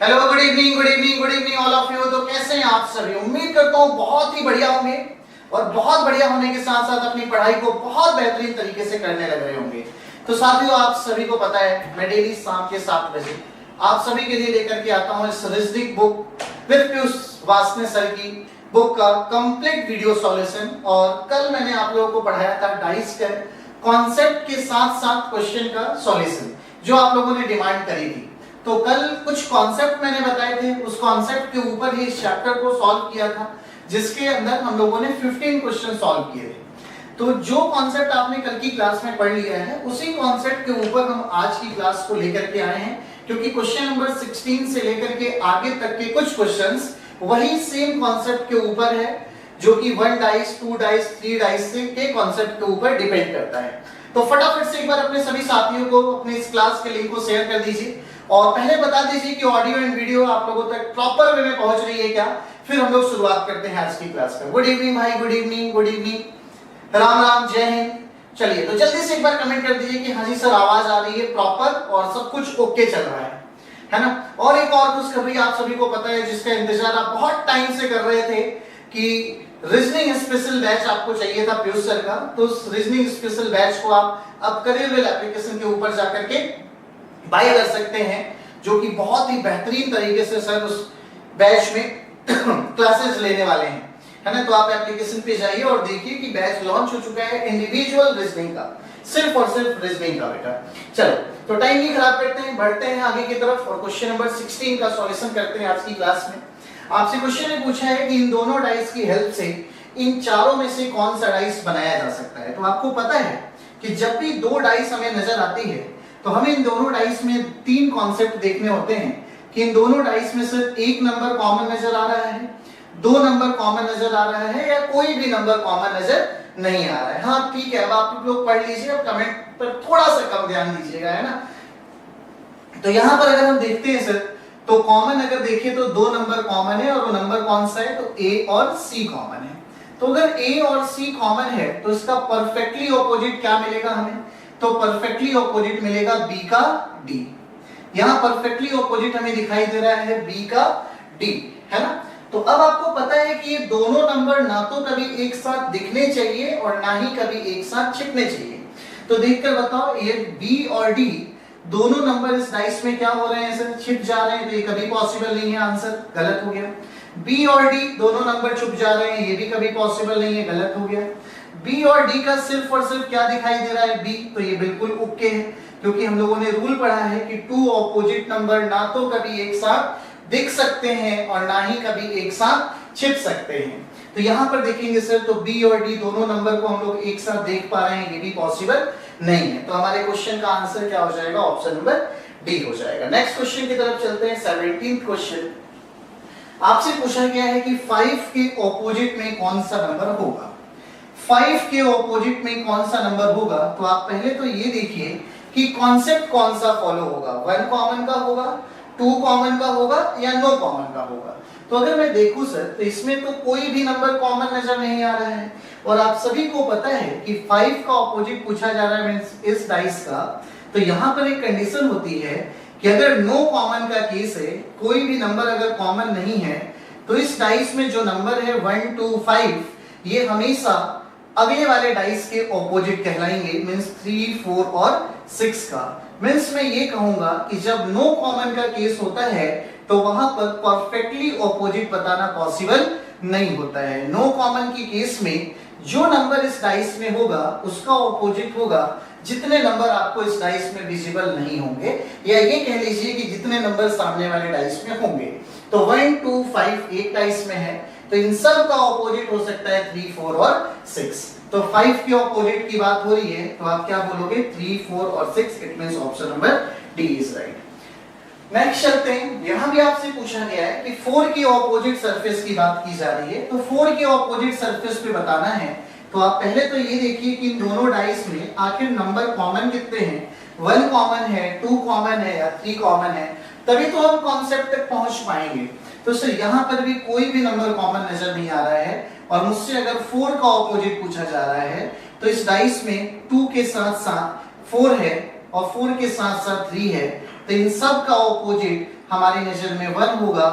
Hello, good evening, good evening, good evening all of you. तो कैसे हैं आप सभी? उम्मीद करता हूँ बहुत ही बढ़िया होंगे और बहुत बढ़िया होने के साथ साथ अपनी पढ़ाई को बहुत बेहतरीन तरीके से करने लग रहे होंगे। तो साथियों, आप सभी को पता है मैं डेली शाम के 7 बजे आप सभी के लिए लेकर के आता हूँ इस reasoning book with Piyush Wasne sir की बुक का कंप्लीट वीडियो सॉल्यूशन। और कल मैंने आप लोगों को पढ़ाया था डाइस का कॉन्सेप्ट के साथ साथ क्वेश्चन का सॉल्यूशन, जो आप लोगों ने डिमांड करी थी। तो कल कुछ कॉन्सेप्ट मैंने बताए थे, उस कॉन्सेप्ट के ऊपर ही इस चैप्टर को सॉल्व किया था, जिसके अंदर हम लोगों ने 15 क्वेश्चन सॉल्व किए थे। तो जो कॉन्सेप्ट आपने कल की क्लास में पढ़ लिया है, उसी कॉन्सेप्ट के ऊपर हम आज की क्लास को लेकर के आए हैं, क्योंकि क्वेश्चन नंबर 16 से लेकर के आगे तक के कुछ क्वेश्चंस वही सेम कॉन्सेप्ट के ऊपर है, जो कि 1 डाइस, 2 डाइस, 3 डाइस से के कॉन्सेप्ट के ऊपर डिपेंड करता है। तो फटाफट से एक बार अपने सभी साथियों को अपने इस क्लास के लिंक को शेयर कर दीजिए और पहले बता दीजिए कि ऑडियो एंड वीडियो आप लोगों तक प्रॉपर वे में पहुंच रही है क्या। फिर हम लोग शुरुआत करते हैं आज की क्लास का। गुड इवनिंग भाई, good evening, good evening, Ram Ram, जय हिंद। चलिए, तो जल्दी से एक बार कमेंट कर दीजिए कि हाँ जी सर, आवाज आ रही है प्रॉपर और सब कुछ ओके चल रहा है ना। और एक और खुशखबरी आप सभी को पता है, जिसका इंतजार आप बहुत टाइम से कर रहे थे कि रीजनिंग स्पेशल बैच आपको चाहिए था पीयूष सर का। तो उस रीजनिंग स्पेशल बैच को आप अब करियरवेल एप्लीकेशन के ऊपर जाकर के बाय कर सकते हैं, जो कि बहुत ही बेहतरीन तरीके से सर उस बैच में क्लासेस लेने वाले हैं, है ना। तो आप एप्लीकेशन पे जाइए और देखिए कि बैच लॉन्च हो चुका है इंडिविजुअल रीजनिंग का, सिर्फ और सिर्फ रीजनिंग का बेटा। चलो, तो टाइम नहीं खराब करते हैं, बढ़ते हैं आगे की तरफ और क्वेश्चन नंबर 16 का सॉल्यूशन करते हैं आज की क्लास में। आपसे क्वेश्चन ने पूछा है कि इन दोनों डाइस की हेल्प से इन चारों में से कौन सा डाइस बनाया जा सकता है। तो आपको पता है कि जब भी दो डाइस हमें नजर आती है, तो हमें इन दोनों डाइस में 3 कॉन्सेप्ट देखने होते हैं कि इन दोनों डाइस में सिर्फ एक नंबर कॉमन नजर आ रहा है, 2 नंबर कॉमन नजर आ रहा है, या कोई भी नंबर कॉमन नजर नहीं आ रहा है। हाँ ठीक है, अब आप लोग पढ़ लीजिए, अब कमेंट पर थोड़ा सा कम ध्यान दीजिएगा, है ना। तो यहां पर अगर हम देखते हैं सर, तो कॉमन अगर देखिए तो 2 नंबर कॉमन है, और वो नंबर कौन सा है, तो ए और सी कॉमन है। तो अगर ए और सी कॉमन है, तो इसका परफेक्टली ऑपोजिट क्या मिलेगा हमें, तो परफेक्टली ऑपोजिट मिलेगा बी का डी। यहां परफेक्टली ऑपोजिट हमें दिखाई दे रहा है बी का डी, है ना। तो अब आपको पता है कि ये दोनों नंबर ना तो कभी एक साथ दिखने चाहिए और ना ही कभी एक साथ छिपने चाहिए। तो देखकर बताओ, ये बी और डी दोनों नंबर इस डाइस में क्या हो रहे हैं सर, छिप जा रहे हैं। तो ये कभी पॉसिबल नहीं है, आंसर गलत हो गया। बी और डी दोनों नंबर छुप जा रहे हैं, ये भी कभी पॉसिबल नहीं है, गलत हो गया। बी और डी का सिर्फ और सिर्फ क्या दिखाई दे रहा है, बी, तो ये बिल्कुल ओके है, क्योंकि हम लोगों ने रूल पढ़ा है कि 2 ऑपोजिट नंबर ना तो कभी एक साथ दिख सकते हैं और ना ही कभी एक साथ छिप सकते हैं। तो यहां पर देखेंगे सर, तो बी और डी दोनों नंबर को हम लोग एक साथ देख पा रहे हैं, ये भी पॉसिबल नहीं है। तो हमारे क्वेश्चन का आंसर क्या हो जाएगा, ऑप्शन नंबर डी हो जाएगा। नेक्स्ट क्वेश्चन की तरफ चलते हैं। 17th क्वेश्चन आपसे पूछा गया है कि 5 के ऑपोजिट में कौन सा नंबर होगा। 5 के ऑपोजिट में कौन सा नंबर होगा, तो आप पहले तो ये देखिए कि कॉन्सेप्ट कौन सा फॉलो होगा, 1 कॉमन का होगा, 2 कॉमन का होगा, या नो कॉमन का होगा। तो अगर मैं देखूं सर, तो इसमें तो कोई भी नंबर कॉमन नजर नहीं आ रहा है, और आप सभी को पता है कि 5 का ऑपोजिट पूछा जा रहा है मींस इस डाइस का। तो यहां पर एक कंडीशन होती है कि अगर नो कॉमन का केस है, कोई भी नंबर अगर कॉमन नहीं है, तो इस डाइस में जो नंबर है 1 2 5, ये हमेशा अगले वाले डाइस के ऑपोजिट कहलाएंगे, मींस 3 4 और 6 का। मींस मैं ये कहूंगा कि जब नो कॉमन का केस होता है, तो वहां पर परफेक्टली ऑपोजिट बताना पॉसिबल नहीं होता है। नो कॉमन की केस में जो नंबर इस डाइस में होगा, उसका ऑपोजिट होगा जितने नंबर आपको इस डाइस में विजिबल नहीं होंगे, या ये कह लीजिए कि जितने नंबर सामने वाले डाइस में होंगे। तो 1 2 5 एक डाइस में है, तो इन सब का ऑपोजिट हो सकता है 3 4 और 6। तो 5 के ऑपोजिट की बात हो रही है, तो आप क्या बोलोगे, 3 4 और 6। It means option number D is right. Next चलते हैं। यहां भी आपसे पूछा गया है कि 4 की ऑपोजिट सरफेस की बात की जा रही है, तो 4 के ऑपोजिट सरफेस पे बताना है। तो आप पहले तो ये देखिए कि इन दोनों डाइस में आखिर नंबर कॉमन कितने हैं, 1 कॉमन है, 2 कॉमन है, या 3 कॉमन है, तभी तो हम कॉन्सेप्ट तक पहुंच पाएंगे। तो सर यहां पर भी कोई भी नंबर कॉमन नजर नहीं आ रहा है, और मुझसे अगर 4 का ऑपोजिट पूछा जा रहा है, तो इस डाइस में 2 के साथ साथ 4 है और 4 के साथ साथ 3 है, तो इन सब का ऑपोजिट हमारी नजर में 1 होगा,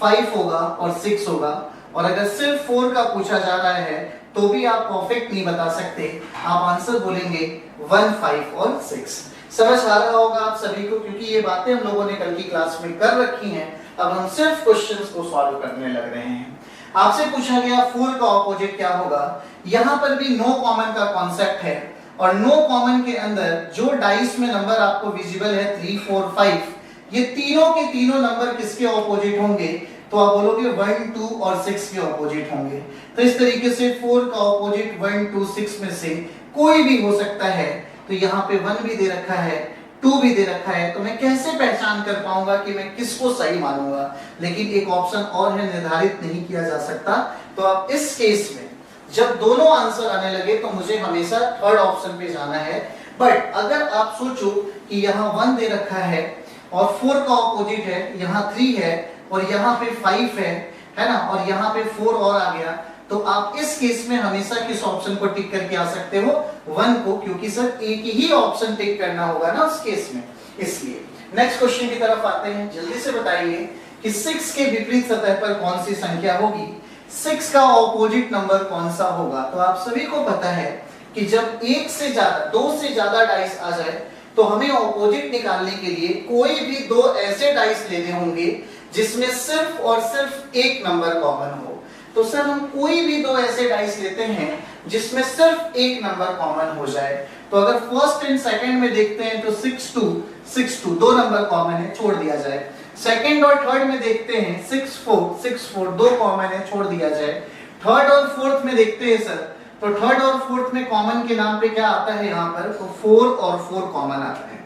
5 होगा और 6 होगा। और अगर सिर्फ 4 का पूछा जा रहा है तो भी आप परफेक्ट नहीं बता सकते, आप आंसर बोलेंगे 1, 5 और 6। समझ आ रहा होगा आप सभी को, क्योंकि ये बातें हम लोगों ने कल की क्लास में कर रखी हैं। अब हम सिर्फ क्वेश्चंस को सॉल्व करने लग रहे हैं। आपसे पूछा गया 4 का ऑपोजिट क्या होगा। यहां पर भी नो कॉमन का कॉन्सेप्ट है, और नो कॉमन के अंदर जो डाइस में नंबर आपको विजिबल है 3, 4, 5, ये तीनों के तीनों नंबर किसके ऑपोजिट होंगे, तो आप बोलोगे 1, 2 और 6 के ऑपोजिट होंगे। तो इस तरीके से 4 का ऑपोजिट 1, 2, 6 में से कोई भी हो सकता है। तो यहाँ पे 1 भी दे रखा है, 2 भी दे रखा है, तो मैं कैसे पहचान कर पाऊंगा कि मैं किसको सही मानूंगा। लेकिन एक ऑप्शन और है, निर्धारित नहीं किया जा सकता। तो आप इस केस में जब दोनों आंसर आने लगे तो मुझे हमेशा थर्ड ऑप्शन पे जाना है। बट अगर आप सोचो कि यहाँ 1 दे रखा है और 4 का ऑपोजिट है, यहाँ 3 है और यहाँ पे 5 है ना, और यहाँ पे 4 और आ गया, तो आप इस केस में हमेशा किस ऑप्शन को टिक करके आ सकते हो, 1 को, क्योंकि सर एक ही ऑप्शन टिक करना होगा ना उस केस में। इसलिए नेक्स्ट क्वेश्चन की तरफ आते हैं। जल्दी से बताइए कि 6 के विपरीत सतह पर कौन सी संख्या होगी, 6 का ऑपोजिट नंबर कौन सा होगा। तो आप सभी को पता है कि जब एक से ज्यादा, 2 से ज्यादा डाइस आ जाए तो हमें ऑपोजिट निकालने के लिए कोई भी 2 ऐसे डाइस लेने होंगे जिसमें सिर्फ और सिर्फ एक नंबर कॉमन हो। तो सर हम कोई भी 2 ऐसे डाइस लेते हैं जिसमें सिर्फ एक नंबर कॉमन हो जाए। तो अगर फर्स्ट एंड सेकंड में देखते हैं तो 6, 2, 6, 2 2 नंबर कॉमन है, छोड़ दिया जाए। सेकंड और थर्ड में देखते हैं 6, 4, 6, 4 2 कॉमन है, छोड़ दिया जाए। थर्ड और फोर्थ में देखते हैं सर, तो थर्ड और फोर्थ में कॉमन के नाम पे क्या आता है यहाँ पर, तो 4 और 4 कॉमन आता है।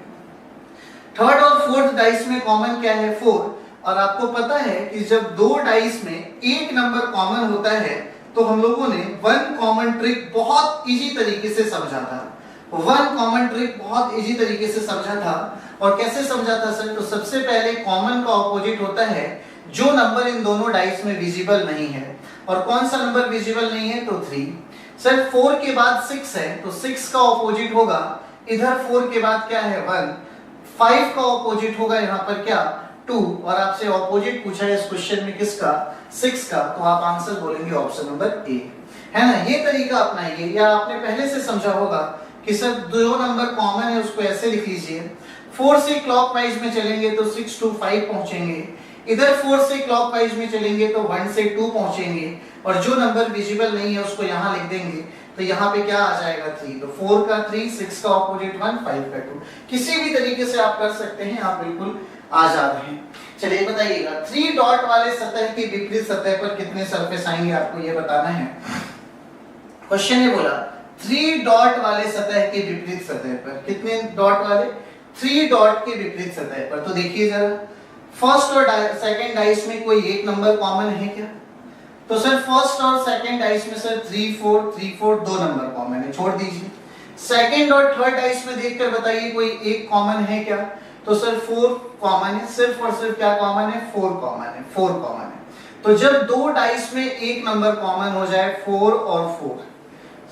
थर्ड और फोर्थ डाइस में कॉमन क्या है, 4। और आपको पता है कि जब 2 डाइस में एक नंबर कॉमन होता है तो हम लोगों ने 1 कॉमन ट्रिक बहुत इजी तरीके से समझा था। 1 कॉमन ट्रिक बहुत इजी तरीके से समझा था। और कैसे समझा था सर, तो सबसे पहले कॉमन का ऑपोजिट होता है जो नंबर इन दोनों डाइस में विजिबल नहीं है। और कौन सा नंबर विजिबल नहीं है, तो 3। सर 4 के बाद 6 है, तो 6 का ऑपोजिट होगा इधर 4 के बाद क्या है, 1। 5 का ऑपोजिट होगा यहाँ पर क्या, 2। और आपसे ऑपोजिट पूछा है इस क्वेश्चन में किसका, 6 का, तो आप आंसर बोलेंगे ऑप्शन नंबर ए, है ना। ये तरीका अपनाइए, या आपने पहले से समझा होगा कि सर 2 नंबर कॉमन है, उसको ऐसे लिख लीजिए। 4 से क्लॉकवाइज में चलेंगे तो 6 to 5 पहुंचेंगे, इधर 4 से क्लॉकवाइज में चलेंगे तो 1 से 2 पहुंचेंगे, और जो नंबर विजिबल नहीं है उसको यहाँ लिख देंगे, तो यहाँ पे क्या आ जाएगा, 3। तो 4 का 3, 6 का ऑपोजिट 1, 5 का 2। किसी भी तरीके से आप कर सकते हैं, आप बिल्कुल आजाद हैं। चलिए बताइएगा, 3 डॉट वाले सतह के विपरीत सतह पर कितने सरफेस आएंगे, आपको ये बताना है। क्वेश्चन ने बोला 3 डॉट वाले सतह के विपरीत सतह पर कितने डॉट वाले, 3 डॉट के विपरीत सतह पर। तो देखिए जरा, फर्स्ट और सेकंड डाइस में कोई एक नंबर कॉमन है क्या, तो सर फर्स्ट और सेकंड डाइस में सर 3, 4, 3, 4 2 नंबर कॉमन है, छोड़ दीजिए। सेकंड और थर्ड डाइस में देखकर बताइए कोई एक कॉमन है क्या, तो सर 4 कॉमन है, सिर्फ और सिर्फ क्या कॉमन है, 4 कॉमन है, 4 कॉमन है। तो जब 2 डाइस में एक नंबर कॉमन हो जाए 4 और 4,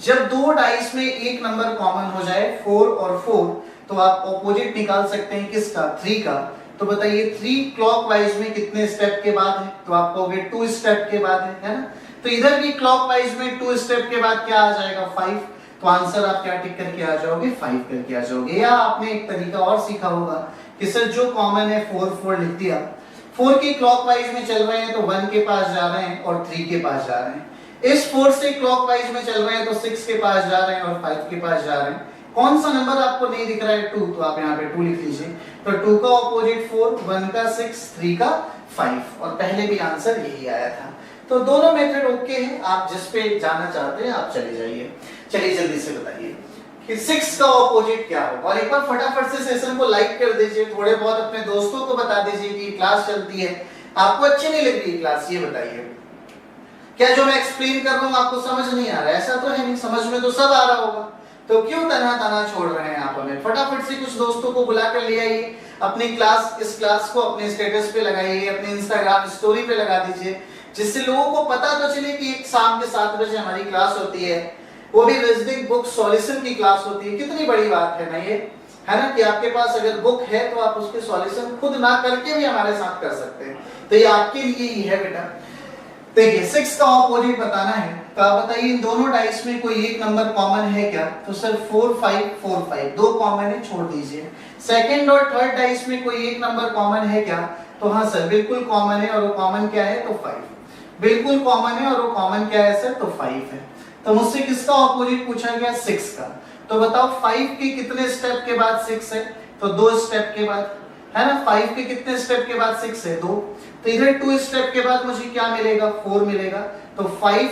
जब 2 डाइस में एक नंबर कॉमन हो जाए 4 और 4, तो आप ऑपोजिट निकाल सकते हैं किसका, 3 का। तो बताइए 3 क्लॉकवाइज में कितने स्टेप के बाद है, तो आप कहोगे 2 स्टेप के बाद है ना। तो इधर भी क्लॉकवाइज में 2 स्टेप के बाद क्या आ जाएगा, 5। तो आंसर आप क्या टिक करके आ जाओगे, 5 करके आ जाओगे। या आपने एक तरीका और सीखा होगा कि सर जो कॉमन है 4, 4 लिख दिया, 4 की क्लॉकवाइज में चल रहे हैं तो 1 के पास जा रहे हैं और 3 के पास जा रहे हैं। इस 4 से क्लॉकवाइज में चल रहे हैं तो 6 के पास जा रहे हैं और 5 के पास जा रहे हैं। कौन सा नंबर आपको नहीं दिख रहा है, 2, तो आप यहाँ पे 2 लिख लीजिए। तो 2 का ऑपोजिट 4, 1 का 6, 3 का 5, और पहले भी आंसर यही आया था। तो दोनों मेथड ओके हैं, आप जिस पे जाना चाहते हैं आप चले जाइए। चलिए जल्दी से बताइए कि 6 का ऑपोजिट क्या होगा, और एक बार फटाफट से सेशन को लाइक कर दीजिए, थोड़े बहुत अपने दोस्तों को बता दीजिए कि क्लास चलती है। आपको अच्छी नहीं लग रही क्लास, ये बताइए, क्या जो मैं एक्सप्लेन कर रहा हूँ आपको समझ नहीं आ रहा है? ऐसा तो है नहीं, समझ में तो सब आ रहा होगा, तो क्यों तना तना छोड़ रहे हैं आप हमें? फटाफट से कुछ दोस्तों को बुला कर ले आइए, अपनी क्लास, इस क्लास को अपने स्टेटस पे लगाइए, अपने इंस्टाग्राम स्टोरी पे लगा दीजिए, जिससे लोगों को पता तो चले कि एक शाम के 7 बजे हमारी क्लास होती है, वो भी रीजनिंग बुक सॉल्यूशन की क्लास होती है। कितनी बड़ी बात है ना ये, है ना, कि आपके पास अगर बुक है तो आप उसके सॉल्यूशन खुद ना करके भी हमारे साथ कर सकते हैं, तो ये आपके लिए ही है बेटा। देखिए 6 का ऑपोजिट बताना है, तो आप बताइए इन दोनों डाइस में कोई एक नंबर कॉमन है क्या? तो सर 4 5 4 5 दो कॉमन है, छोड़ दीजिए। सेकंड और थर्ड डाइस में कोई एक नंबर कॉमन है क्या? तो हाँ सर बिल्कुल कॉमन है, और वो कॉमन क्या है? तो 5। बिल्कुल कॉमन है, और वो कॉमन क्या है सर? तो 5 है। तो मुझसे किसका ऑपोजिट पूछा गया? 6 का। तो बताओ 5 के कितने स्टेप के बाद 6 है? तो 2 स्टेप के बाद, है ना। 5 के कितने स्टेप के बाद 6 है? 2। तो इधर 2 स्टेप के बाद मुझे क्या मिलेगा? 4 मिलेगा। तो 5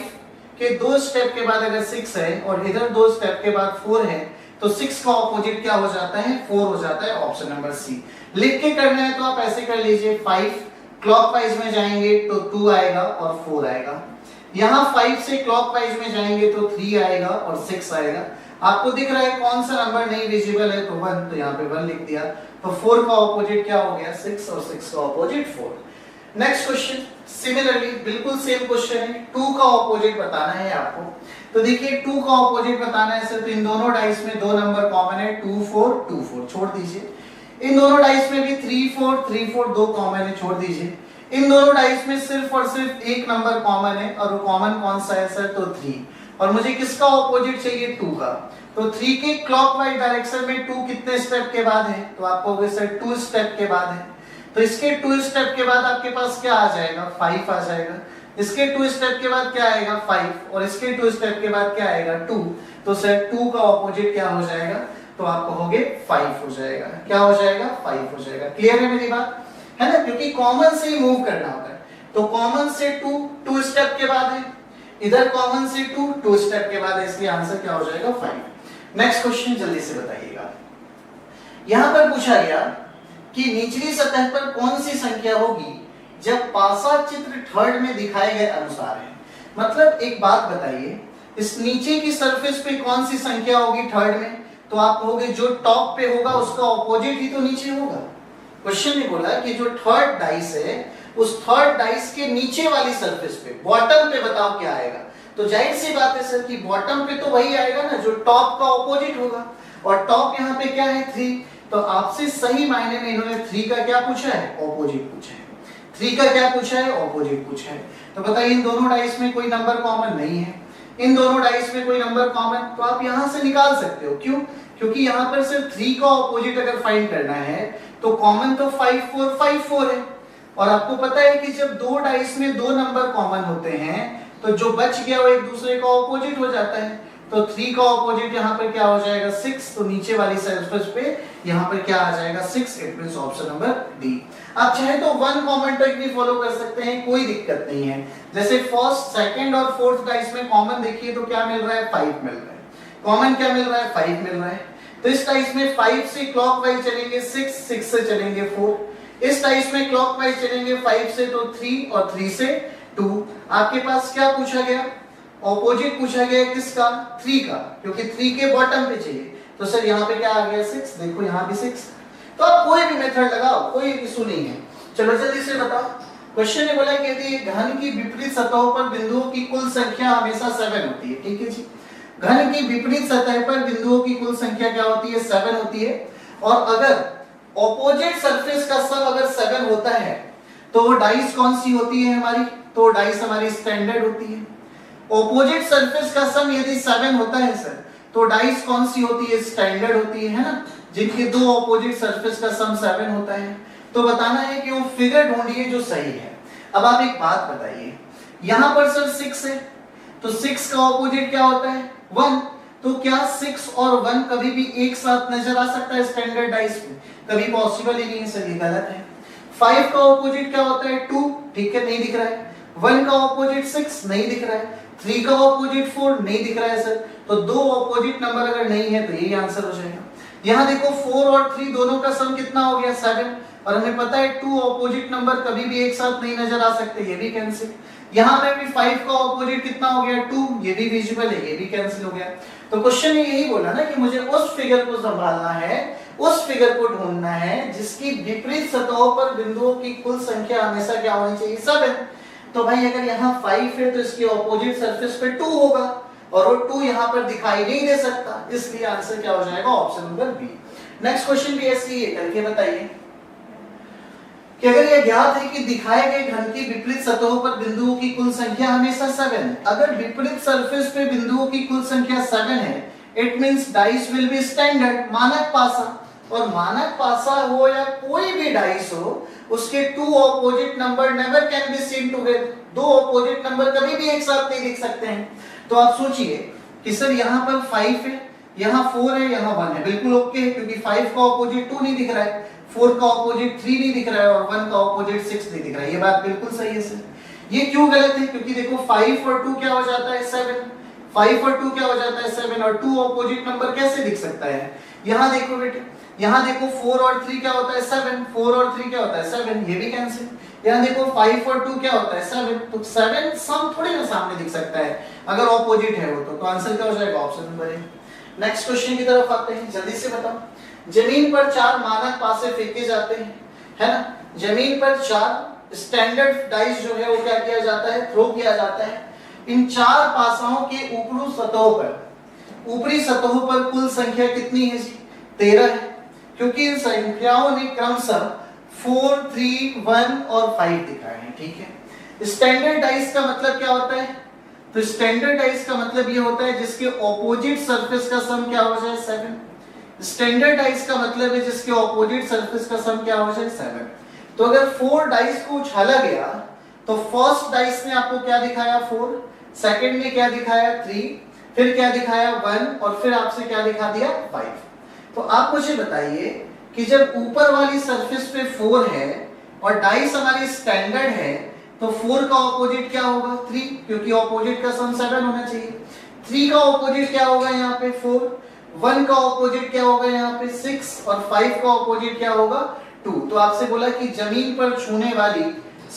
के 2 स्टेप के बाद अगर 6 है और इधर 2 स्टेप के बाद 4 है, तो 6 का ऑपोजिट क्या हो जाता है? 4 हो जाता है। Option number C. लिख के करना है तो आप ऐसे कर लीजिए, 5 क्लॉकवाइज में जाएंगे तो 2 आएगा और 4 आएगा। यहाँ 5 से क्लॉकवाइज में जाएंगे तो 3 आएगा और 6 आएगा। आपको दिख रहा है कौन सा नंबर नहीं विजिबल है? तो 1, तो यहाँ पे 1 लिख दिया। तो 4 का ऑपोजिट क्या हो गया? 6, और 6 का ऑपोजिट 4। नेक्स्ट क्वेश्चन सिमिलरली बिल्कुल सेम क्वेश्चन है, 2 का ऑपोजिट बताना है आपको। तो देखिए 2 का ऑपोजिट बताना है सर, तो इन दोनों डाइस में दो नंबर कॉमन है, 2 4 2 4, छोड़ दीजिए। इन दोनों डाइस में भी 3 4 3 4 दो कॉमन है, छोड़ दीजिए। इन दोनों डाइस में सिर्फ और सिर्फ एक नंबर कॉमन है, और वो कॉमन कौन सा है सर? तो 3। और मुझे किसका ऑपोजिट चाहिए? 2 का। तो 3 के क्लॉकवाइज डायरेक्शन में 2 कितने स्टेप के बाद है? तो आपको होगा सर 2 स्टेप के बाद है। तो इसके 2 स्टेप के बाद आपके पास क्या आ जाएगा? 5 आ जाएगा। इसके 2 स्टेप के बाद क्या आएगा? 5। और इसके 2 स्टेप के बाद क्या आएगा? 2। तो सर 2 का ऑपोजिट क्या हो जाएगा? तो आप कहोगे 5 हो जाएगा। क्या हो जाएगा? 5 हो जाएगा। क्लियर है मेरी बात? है ना, क्योंकि कॉमन से ही मूव करना होता है। तो कॉमन से 2 स्टेप के बाद है, इधर कॉमन से 2 स्टेप के बाद है, इसलिए आंसर क्या हो जाएगा? 5। नेक्स्ट क्वेश्चन जल्दी से बताइएगा। यहां पर पूछा गया कि निचली सतह पर कौन सी संख्या होगी जब पासा चित्र थर्ड में दिखाए गए अनुसार है। मतलब एक बात बताइए, इस नीचे की सरफेस पे कौन सी संख्या होगी थर्ड में? तो आप कहोगे जो टॉप पे होगा उसका ऑपोजिट ही तो नीचे होगा। क्वेश्चन ने बोला कि जो थर्ड डाइस है उस थर्ड डाइस के नीचे वाली सरफेस पे, बॉटम पे बताओ क्या आएगा? तो जाहिर सी बात है सर कि बॉटम पे तो वही आएगा ना जो टॉप का ऑपोजिट होगा, और टॉप यहाँ पे क्या है? 3। तो आपसे सही मायने में इन्होंने 3 का क्या पूछा है? ऑपोजिट पूछा है। 3 का क्या पूछा है? ऑपोजिट पूछा है। तो बताइए इन दोनों डाइस में कोई नंबर कॉमन नहीं है, इन दोनों डाइस में कोई नंबर कॉमन, तो आप यहां से निकाल सकते हो। क्यों? क्योंकि यहां पर सिर्फ 3 का ऑपोजिट अगर फाइंड करना है तो कॉमन तो 5 4 5 4 है, और आपको पता है कि जब दो डाइस में दो नंबर कॉमन होते हैं तो जो बच गया वो एक दूसरे का ऑपोजिट हो जाता है। तो 3 का ऑपोजिट यहाँ पर क्या हो जाएगा? 6। तो नीचे वाली सरफेस पे यहाँ पर क्या आ जाएगा? 6। It means option number D. आप चाहे तो 1 कॉमन ट्रिक भी फॉलो कर सकते हैं, कोई दिक्कत नहीं है। जैसे फर्स्ट सेकंड और फोर्थ डाइस में कॉमन देखिए तो क्या मिल रहा है? 5 मिल रहा है। कॉमन क्या मिल रहा है? 5 मिल रहा है। तो इस डाइस में 5 से क्लॉकवाइज चलेंगे 6, 6 से चलेंगे 4। इस डाइस में क्लॉकवाइज चलेंगे 5 से तो 3, और 3 से 2। आपके पास क्या पूछा गया? ऑपोजिट पूछा गया किसका? 3 का, क्योंकि 3 के बॉटम पे चाहिए। तो सर यहाँ पे क्या आ गया? 6। देखो यहाँ भी 6। तो आप कोई भी मेथड लगाओ, कोई इशू नहीं है। चलो जल्दी से बताओ। क्वेश्चन ने बोला कि यदि घन की विपरीत सतहों पर बिंदुओं की कुल संख्या हमेशा 7 होती है, ठीक है जी। घन की विपरीत सतह पर बिंदुओं की कुल संख्या क्या होती है? 7 होती है। और अगर ऑपोजिट सरफेस का सम अगर 7 होता है तो वो डाइस कौन सी होती है हमारी? तो डाइस हमारी स्टैंडर्ड होती है। ऑपोजिट सरफेस का सम यदि 7 होता है सर तो डाइस कौन सी होती है? स्टैंडर्ड होती है ना, जिनके दो ऑपोजिट सरफेस का सम 7 होता है। तो बताना है कि वो फिगर ढूंढिए जो सही है। अब आप एक बात बताइए, यहां पर सर 6 है तो 6 का ऑपोजिट क्या होता है? 1। तो क्या 6 और 1 कभी भी एक साथ नजर आ सकता है स्टैंडर्ड डाइस में? कभी पॉसिबल ही नहीं है सर, ये गलत है। 5 का ऑपोजिट क्या होता है? 2, ठीक है, नहीं दिख रहा है। 1 का ऑपोजिट 6, नहीं दिख रहा है। 3 का ऑपोजिट 4, नहीं दिख रहा है सर। तो दो ऑपोजिट नंबर अगर नहीं है तो यही आंसर हो जाएगा। यहाँ देखो 4 और 3 दोनों का सम कितना हो गया? 7। और हमें पता है 2 ऑपोजिट नंबर कभी भी एक साथ नहीं नजर आ सकते, ये भी कैंसिल। यहाँ पे भी 5 का ऑपोजिट कितना हो गया? 2, ये भी विजिबल है, ये भी कैंसिल हो गया। तो क्वेश्चन ने यही बोला ना कि मुझे उस फिगर को संभालना है, उस फिगर को ढूंढना है जिसकी विपरीत सतहों पर बिंदुओं की कुल संख्या हमेशा क्या होनी चाहिए? 7। तो भाई अगर यहाँ 5 है तो इसकी ऑपोजिट सरफेस पे 2 होगा, और वो 2 यहाँ पर दिखाई नहीं दे सकता, इसलिए आंसर क्या हो जाएगा option number B. Next question भी ऐसे ही है, करके बताइए कि अगर यह ज्ञात है कि दिखाए गए घन की विपरीत सतहों पर बिंदुओं की कुल संख्या हमेशा 7 है। अगर विपरीत सरफेस पे बिंदुओं की कुल संख्या 7 है, it means dice will be standard, मानक पासा। और मानक पासा हो या कोई भी डाइस हो, उसके 2 opposite number never can be seen together. 2 opposite number कभी भी एक साथ नहीं दिख सकते हैं। तो आप सोचिए कि सर यहाँ पर 5 है, यहाँ 4 है, यहाँ 1 है, बिल्कुल ओके है, क्योंकि 5 का ऑपोजिट 2 नहीं दिख रहा है, 4 का ऑपोजिट 3 नहीं दिख रहा है और 1 का ऑपोजिट 6 नहीं दिख रहा है। ये बात बिल्कुल सही है सर। ये क्यों गलत है? क्योंकि देखो 5 और 2 क्या हो जाता है 7, 5 और 2 क्या हो जाता है 7, और 2 ऑपोजिट नंबर कैसे दिख सकता है? यहाँ देखो बेटे, यहाँ देखो 4 और 3 क्या होता है 7, 4 और 3 क्या होता है 7, ये भी कैंसिल। यहाँ देखो 5 और 2 क्या होता है 7, तो 7 सम थोड़ी ना सामने दिख सकता है अगर ऑपोजिट है वो, तो आंसर क्या हो जाएगा option number A. Next question की तरफ आते हैं, जल्दी से बताओ। जमीन पर 4 मानक पासे फेंके जाते हैं, है ना? जमीन पर 4 स्टैंडर्ड डाइस जो है वो क्या किया जाता है, थ्रो किया जाता है। इन 4 पासाओं के ऊपरी सतहों पर कुल संख्या कितनी है जी? 13 है, क्योंकि इन संख्याओं ने क्रमशः 4, 3, 1 और 5 दिखाए हैं, ठीक है। स्टैंडर्ड डाइस का मतलब क्या होता है? तो स्टैंडर्ड डाइस का मतलब ये होता है जिसके ऑपोजिट सरफेस का सम क्या हो जाए 7। स्टैंडर्ड डाइस का मतलब है जिसके ऑपोजिट सरफेस का सम क्या हो जाए 7। तो अगर 4 डाइस को उछाला गया तो फर्स्ट डाइस ने आपको क्या दिखाया 4, सेकंड ने क्या दिखाया 3, फिर क्या दिखाया 1 और फिर आपसे क्या दिखा दिया 5। तो आप मुझे बताइए कि जब ऊपर वाली सरफेस पे 4 है और डाइस हमारी स्टैंडर्ड है, तो 4 का ऑपोजिट क्या होगा 3, क्योंकि ऑपोजिट का सम 7 होना चाहिए। 3 का ऑपोजिट क्या होगा यहाँ पे 4, 1 का ऑपोजिट क्या होगा यहाँ पे 6 और 5 का ऑपोजिट क्या होगा 2। तो आपसे बोला कि जमीन पर छूने वाली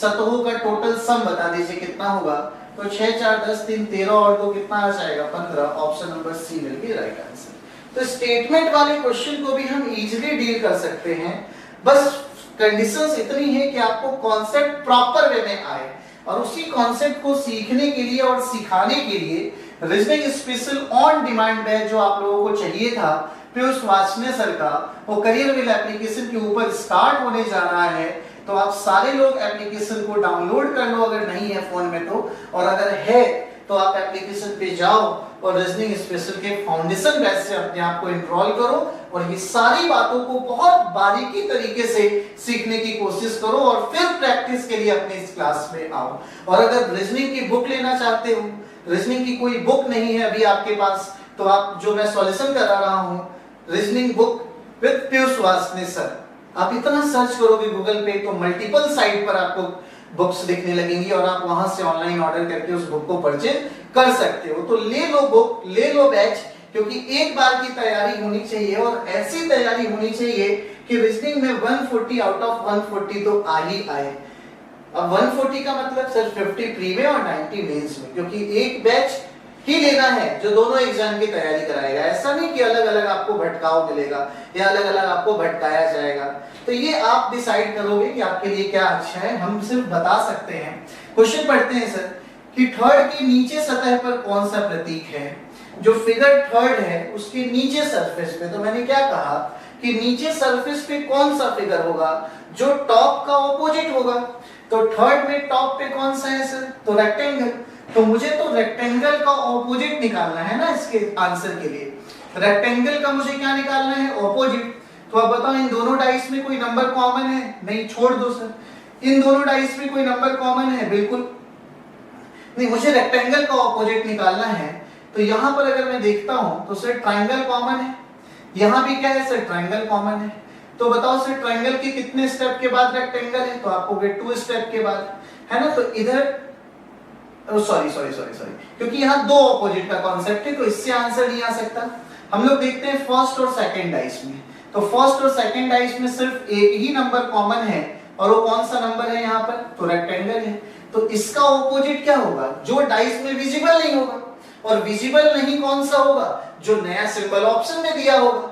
सतहों का टोटल सम बता दीजिए कितना होगा। तो 6, 4, 10, 3, 13 और 2 कितना आ जाएगा 15। Option number C will be right answer. तो स्टेटमेंट वाले क्वेश्चन को भी हम इजीली डील कर सकते हैं, बस कंडीशंस इतनी है कि आपको कॉन्सेप्ट प्रॉपर वे में आए, और उसी कॉन्सेप्ट को सीखने के लिए और सिखाने के लिए reasoning special on demand batch जो आप लोगों को चाहिए था पीयूष वासने सर का, वो करियर विल एप्लीकेशन के ऊपर स्टार्ट होने जा रहा है। तो आप सारे लोग एप्लीकेशन को डाउनलोड कर लो अगर नहीं है फोन में तो, और अगर है तो आप एप्लीकेशन पे जाओ और रीजनिंग स्पेशल के फाउंडेशन बैच से अपने आप को एनरोल करो और ये सारी बातों को बहुत बारीकी तरीके से सीखने की कोशिश करो और फिर प्रैक्टिस के लिए अपने इस क्लास में आओ। और अगर रीजनिंग की बुक लेना चाहते हो, रीजनिंग की कोई बुक नहीं है अभी आपके पास, तो आप जो मैं सॉल्यूशन करा रहा हूँ reasoning book with Piyush Wasne sir, आप इतना सर्च करोगे गूगल पे तो मल्टीपल साइट पर आपको बुक्स दिखने लगेंगी और आप वहां से ऑनलाइन ऑर्डर करके उस बुक को परचेज कर सकते हो। तो ले लो बुक, ले लो बैच, क्योंकि एक बार की तैयारी होनी चाहिए और ऐसी तैयारी होनी चाहिए कि रीजनिंग में 140 आउट ऑफ 140 तो आ ही आए। अब 140 का मतलब सर 50 प्री में और 90 मेंस में, क्योंकि एक बैच ही लेना है जो दोनों एग्जाम की तैयारी कराएगा। ऐसा नहीं कि अलग अलग आपको भटकाव मिलेगा या अलग अलग आपको भटकाया जाएगा। तो ये आप डिसाइड करोगे कि आपके लिए क्या अच्छा है, हम सिर्फ बता सकते हैं। क्वेश्चन पढ़ते हैं सर कि थर्ड के नीचे सतह पर कौन सा प्रतीक है? जो फिगर थर्ड है उसके नीचे सरफेस पे, तो मैंने क्या कहा कि नीचे सरफेस पे कौन सा फिगर होगा जो टॉप का ऑपोजिट होगा। तो थर्ड में टॉप पे कौन सा है सर? तो रेक्टेंगल। तो मुझे तो रेक्टेंगल का ऑपोजिट निकालना है ना इसके आंसर के लिए। रेक्टेंगल का मुझे क्या निकालना है? ऑपोजिट। तो आप बताओ इन दोनों डाइस में कोई नंबर कॉमन है? नहीं, छोड़ दो सर। इन दोनों डाइस में कोई नंबर कॉमन है? बिल्कुल नहीं। मुझे रेक्टेंगल का ऑपोजिट निकालना है। तो यहां पर अगर मैं देखता हूं तो सर ट्रायंगल कॉमन है, यहां भी क्या है सर? ट्रायंगल कॉमन है। तो बताओ सर ट्रायंगल के कितने स्टेप के बाद रेक्टेंगल है? तो आपको 2 स्टेप के बाद, है ना। तो इधर सॉरी, क्योंकि यहाँ 2 ऑपोजिट का कॉन्सेप्ट है तो इससे आंसर नहीं आ सकता। हम लोग देखते हैं फर्स्ट और सेकंड डाइस में। तो फर्स्ट और सेकंड डाइस में सिर्फ एक ही नंबर कॉमन है, और वो कौन सा नंबर है यहाँ पर? तो रेक्टेंगल है। तो इसका ऑपोजिट क्या होगा? जो डाइस में विजिबल नहीं होगा। और विजिबल नहीं कौन सा होगा? जो नया सिंबल ऑप्शन में दिया होगा।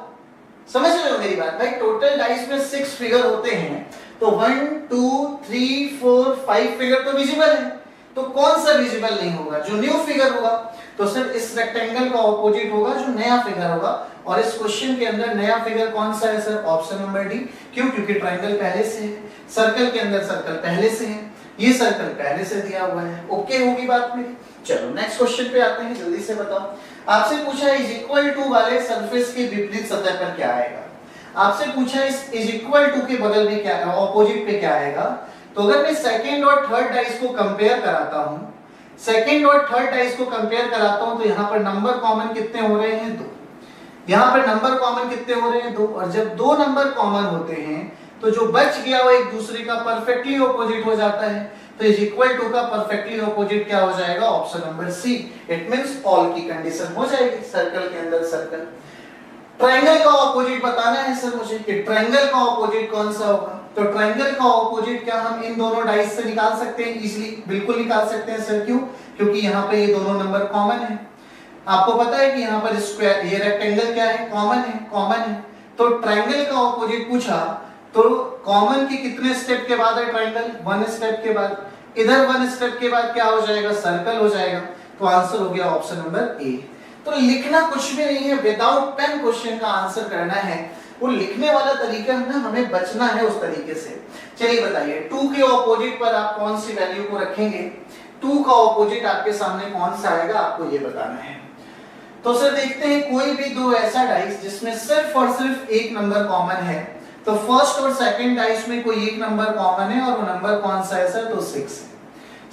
समझ रहे हो मेरी बात? भाई टोटल डाइस में 6 फिगर होते हैं, तो 1, 2, 3, 4, 5 फिगर तो विजिबल है, तो कौन सा विजिबल नहीं होगा? जो न्यू फिगर होगा। तो सिर्फ इस रेक्टेंगल का ऑपोजिट होगा जो नया फिगर होगा, और इस क्वेश्चन के अंदर नया फिगर कौन सा है सर? Option number D. क्यों? क्योंकि ट्रायंगल पहले से है, सर्कल के अंदर सर्कल पहले से है, ये सर्कल पहले से दिया हुआ है। ओके होगी बात मेरी? चलो नेक्स्ट क्वेश्चन पे आते हैं, जल्दी से बताओ। आपसे पूछा इज इक्वल टू वाले सरफेस के विपरीत सतह पर क्या आएगा? आपसे पूछा इस इज इक्वल टू के बगल में क्या है, ऑपोजिट पे क्या आएगा? तो अगर मैं सेकंड और थर्ड डाइस को कंपेयर कराता हूं, सेकंड और थर्ड डाइस को कंपेयर कराता हूं, तो यहां पर नंबर कॉमन कितने हो रहे हैं? 2। यहां पर नंबर कॉमन कितने हो रहे हैं? 2। और जब 2 नंबर कॉमन होते हैं तो जो बच गया वो एक दूसरे का परफेक्टली ऑपोजिट हो जाता है। तो इज इक्वल टू का परफेक्टली ऑपोजिट क्या हो जाएगा? Option number C. It means all की कंडीशन हो जाएगी, सर्कल के अंदर सर्कल। ट्रायंगल का ऑपोजिट बताना है सर मुझे कि ट्रायंगल का ऑपोजिट कौन सा होगा? तो ट्रायंगल का ऑपोजिट क्या हम इन दोनों डाइस से निकाल सकते हैं? इजीली, बिल्कुल निकाल सकते हैं सर। क्यों? क्योंकि यहाँ पे ये दोनों नंबर कॉमन है। आपको पता है कि यहाँ पर स्क्वायर, ये रेक्टेंगल क्या है? कॉमन है, कॉमन है। तो ट्रायंगल का ऑपोजिट पूछा तो कॉमन के कितने स्टेप के बाद है ट्रायंगल? 1 स्टेप के बाद। इधर 1 स्टेप के बाद क्या हो जाएगा? सर्कल हो जाएगा। तो आंसर हो गया ऑप्शन नंबर ए। तो लिखना कुछ भी नहीं है, विदाउट पेन क्वेश्चन का आंसर करना है। वो लिखने वाला तरीका है ना, हमें बचना है उस तरीके से। चलिए बताइए 2 के ऑपोजिट पर आप कौन सी वैल्यू को रखेंगे? 2 का ऑपोजिट आपके सामने कौन सा आएगा, आपको ये बताना है। तो सर देखते हैं कोई भी दो ऐसा डाइस जिसमें सिर्फ और सिर्फ एक नंबर कॉमन है। तो फर्स्ट और सेकंड डाइस में कोई एक नंबर कॉमन है, और वो नंबर कौन सा है सर? तो 6 है।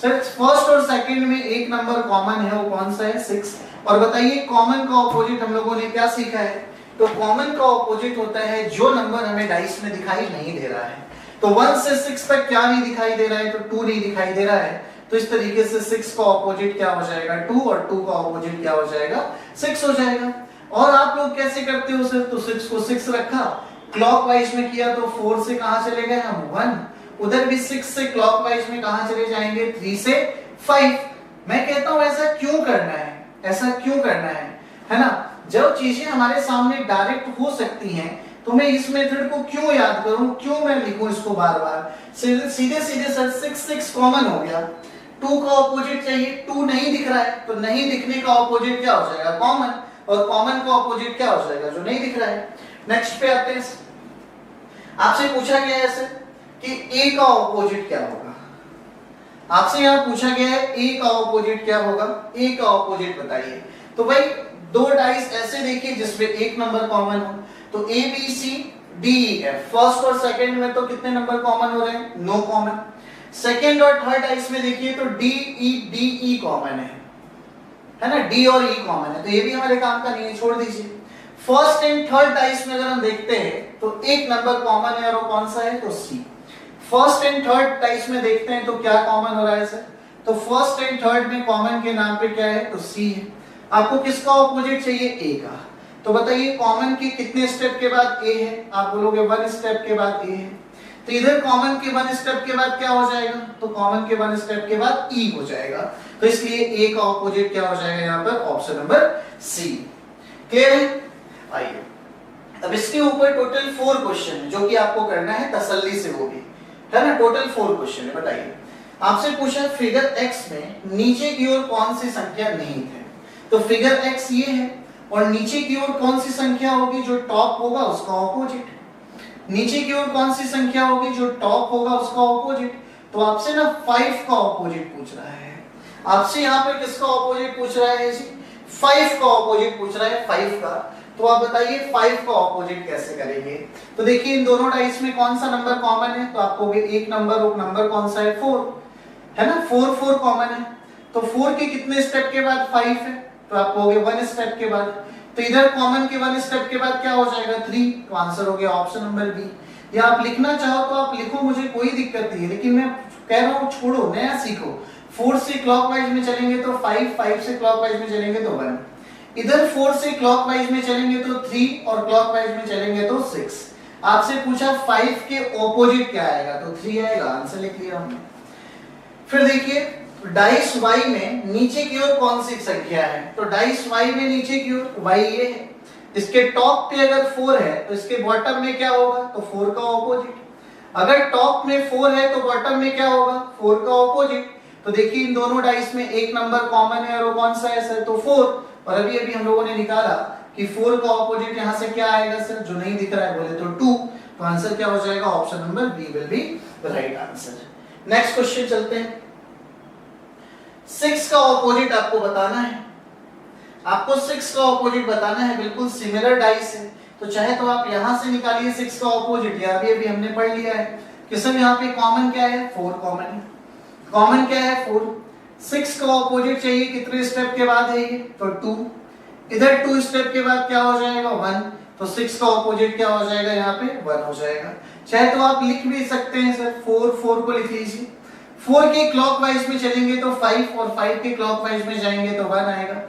सर फर्स्ट और सेकंड में एक नंबर कॉमन है, वो कौन सा है? 6। और बताइए कॉमन का ऑपोजिट हम लोगों ने क्या सीखा है? तो कॉमन का ऑपोजिट होता है जो नंबर हमें डाइस में दिखाई नहीं दे रहा है। तो 1 से 6 तक क्या नहीं दिखाई दे रहा है? तो 2 नहीं दिखाई दे रहा है। तो इस तरीके से 6 का ऑपोजिट क्या हो जाएगा? 2, और 2 का ऑपोजिट क्या हो जाएगा? 6 हो जाएगा। और आप लोग कैसे करते हो सर? तो 6 को 6 रखा, क्लॉकवाइज में किया तो 4 से कहां चले गए हम? 1। उधर भी 6 से क्लॉकवाइज में कहां चले जाएंगे? 3 से 5। मैं कहता हूं ऐसा क्यों करना है? ऐसा क्यों करना है ना? जब चीजें हमारे सामने डायरेक्ट हो सकती हैं तो मैं इस मेथड को क्यों याद करूं, क्यों मैं लिखूं इसको बार बार? सीधे सीधे सर 6 कॉमन हो गया। 2 का ऑपोजिट चाहिए, 2 नहीं दिख रहा है, तो नहीं दिखने का ऑपोजिट क्या हो जाएगा? कॉमन। और कॉमन का ऑपोजिट क्या हो जाएगा? जो नहीं दिख रहा है। नेक्स्ट पे आते हैं। आपसे पूछा गया है सर कि ए का ऑपोजिट क्या होगा? आपसे यहां पूछा गया है ए का ऑपोजिट क्या होगा? ए का ऑपोजिट बताइए। तो भाई दो डाइस ऐसे देखिए जिसमें एक नंबर कॉमन हो। तो A B C D E F, first और सेकंड में तो कितने नंबर कॉमन हो रहे हैं? No common. सेकंड और थर्ड डाइस में देखिए तो डी ई कॉमन है ना? डी और ई कॉमन है, तो ये भी हमारे काम का नहीं है, छोड़ दीजिए। फर्स्ट एंड थर्ड डाइस में अगर हम देखते हैं तो एक नंबर कॉमन है, और वो कौन सा है? तो सी। फर्स्ट एंड थर्ड डाइस में देखते हैं तो क्या कॉमन हो रहा है सर? तो फर्स्ट एंड थर्ड में कॉमन के नाम पे क्या है? तो सी है। आपको किसका ऑपोजिट चाहिए? ए का। तो बताइए कॉमन के कितने स्टेप के बाद ए है? आप बोलोगे 1 स्टेप के बाद ए है। तो इधर कॉमन के 1 स्टेप के बाद क्या हो जाएगा? तो कॉमन के 1 स्टेप के बाद ई हो जाएगा। तो इसलिए ए का ऑपोजिट क्या हो जाएगा यहाँ पर? ऑप्शन नंबर सी। क्लियर है? आइए अब इसके ऊपर टोटल 4 क्वेश्चन है जो कि आपको करना है तसल्ली से, वो भी है ना। टोटल 4 क्वेश्चन है। बताइए आपसे पूछा फिगर x में नीचे की ओर कौन सी संख्या निहित है? तो फिगर x ये है, और नीचे की ओर कौन सी संख्या होगी? जो टॉप होगा उसका ऑपोजिट। नीचे की ओर कौन सी संख्या होगी? जो टॉप होगा उसका ऑपोजिट। तो आपसे ना 5 का ऑपोजिट पूछ रहा है। आपसे यहाँ पर किसका ऑपोजिट पूछ रहा है जी? 5 का ऑपोजिट पूछ रहा है, 5 का। तो आप बताइए 5 का ऑपोजिट कैसे करेंगे? तो देखिए इन दोनों डाइस में कौन सा नंबर कॉमन है? तो आपको एक नंबर कौन सा है? 4 है ना। 4 कॉमन है। तो 4 के कितने स्टेप के बाद 5 है? तो आप कहोगे 1 स्टेप के बाद। तो इधर कॉमन के 1 स्टेप के बाद क्या हो जाएगा? 3। तो आंसर हो गया ऑप्शन नंबर बी। या आप लिखना चाहो तो आप लिखो, मुझे कोई दिक्कत नहीं है, लेकिन मैं कह रहा हूं छोड़ो, नया सीखो। 4 से क्लॉकवाइज में चलेंगे तो 5 से क्लॉकवाइज में चलेंगे तो 1, इधर 4 से क्लॉकवाइज में चलेंगे तो 3 और क्लॉकवाइज में चलेंगे तो 6। आपसे पूछा 5 के ऑपोजिट क्या आएगा? तो 3 आएगा। आंसर लिख लिया हमने। फिर देखिए डाइस y में नीचे की ओर कौन सी संख्या है? तो डाइस y में नीचे की ओर y ये है। इसके टॉप पे अगर 4 है तो इसके बॉटम में क्या होगा? तो 4 का ऑपोजिट। अगर टॉप में 4 है तो बॉटम में क्या होगा? 4 का ऑपोजिट। तो देखिए इन दोनों डाइस में एक नंबर कॉमन है और वो कौन सा है सर, तो 4। और अभी अभी हम लोगों ने निकाला कि 4 का ऑपोजिट यहां से क्या आएगा सर, जो नहीं दिख रहा है बोले तो 2। तो आंसर क्या हो जाएगा, option number B will be right answer. Next question चलते हैं। 6 का ऑपोजिट आपको बताना है, आपको 6 का ऑपोजिट बताना है, बिल्कुल सिमिलर डाइस है, तो चाहे तो आप यहां से निकालिए 6 का ऑपोजिट, या अभी हमने पढ़ लिया है कि सर यहाँ पे कॉमन क्या है, 4 कॉमन है। कॉमन क्या है, 4। 6 का ऑपोजिट चाहिए कितने स्टेप के बाद है ये, तो 2। इधर 2 स्टेप के बाद क्या हो जाएगा, 1। तो 6 का ऑपोजिट क्या हो जाएगा, यहाँ पे 1 हो जाएगा। चाहे तो आप लिख भी सकते हैं सर, 4 को लिख लीजिए। 4 के क्लॉकवाइज में चलेंगे तो 5, और 5 के क्लॉकवाइज में जाएंगे तो 1 आएगा।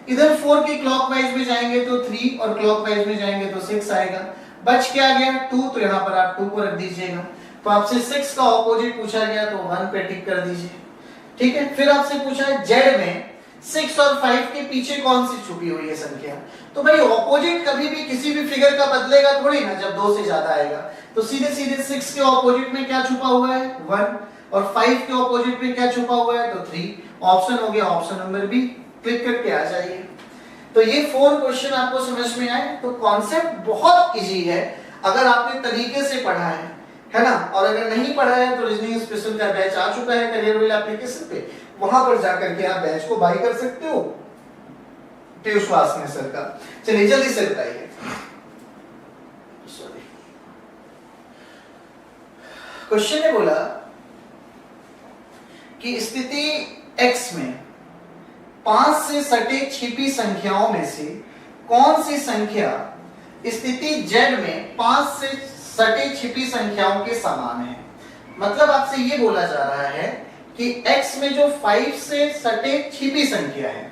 इधर 4 के क्लॉकवाइज में जाएंगे तो 3, और क्लॉकवाइज में जाएंगे तो 6 आएगा। बच क्या गया, 2, तो यहाँ पर आप 2 को रख दीजिएगा। तो आपसे 6 का ऑपोजिट पूछा गया तो 1 पे टिक कर दीजिए, ठीक है। फिर आपसे पूछा है जेड में 6 और 5 के पीछे कौन सी छुपी हुई है संख्या। तो भाई ऑपोजिट कभी भी किसी भी फिगर का बदलेगा थोड़ी ना जब 2 से ज्यादा आएगा। तो सीधे सीधे 6 के ऑपोजिट में क्या छुपा हुआ है, 1, और 5 के ऑपोजिट में क्या छुपा हुआ है, तो 3। ऑप्शन हो गया ऑप्शन नंबर बी, क्लिक करके आ जाइए। तो ये 4 क्वेश्चन आपको समझ में आए तो कॉन्सेप्ट बहुत इजी है अगर आपने तरीके से पढ़ा है ना। और अगर नहीं पढ़ा है तो रीजनिंग स्पेशल का बैच आ चुका है करियर वेल एप्लीकेशन पे, वहां पर जाकर के आप बैच को बाय कर सकते हो पीयूष वासने सर का। चलिए जल्दी से बताइए। सॉरी, क्वेश्चन ने बोला कि स्थिति x में 5 से सटे छिपी संख्याओं में से कौन सी संख्या स्थिति z में 5 से सटे छिपी संख्याओं के समान है। मतलब आपसे ये बोला जा रहा है कि x में जो 5 से सटे छिपी संख्या है,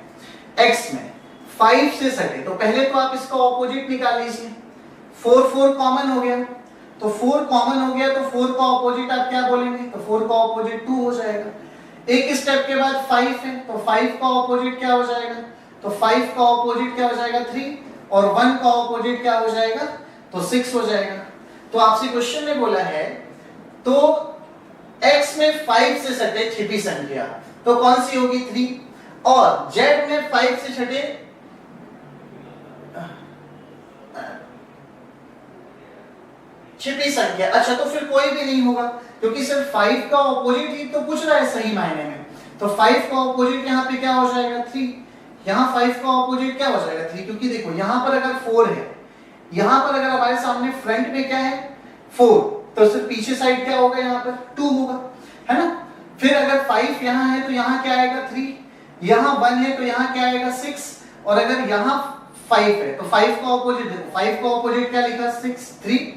x में 5 से सटे, तो पहले तो आप इसका ऑपोजिट निकाल लीजिए। 4 कॉमन हो गया, तो 4 कॉमन हो गया तो 4 का ऑपोजिट आप क्या बोलेंगे, तो 4 का ऑपोजिट 2 हो जाएगा। एक स्टेप के बाद 5 है, तो 5 का ऑपोजिट क्या हो जाएगा, तो 5 का ऑपोजिट क्या हो जाएगा, 3, और 1 का ऑपोजिट क्या हो जाएगा, तो 6 हो जाएगा। तो आपसे क्वेश्चन ने बोला है तो x में 5 से सटे छिपी संख्या तो कौन सी होगी, 3, और z में 5 से सटे छिपी संख्या, अच्छा तो फिर कोई भी नहीं होगा क्योंकि सिर्फ 5 का ऑपोजिट ही तो पूछ रहा है सही मायने में। तो 5 का ऑपोजिट यहाँ पे क्या हो जाएगा, 3। यहाँ 5 का ऑपोजिट क्या हो जाएगा, 3, क्योंकि देखो यहाँ पर अगर 4 है, यहाँ पर अगर हमारे सामने फ्रंट में क्या है, 4, तो सिर्फ पीछे साइड क्या होगा, यहाँ पर 2 होगा, है ना। फिर अगर 5 यहाँ है तो यहाँ क्या आएगा, 3, यहाँ 1 है तो यहाँ क्या आएगा, 6, और अगर यहाँ 5 है तो 5 का ऑपोजिट देखो, 5 का ऑपोजिट क्या लिखा, 6, 3,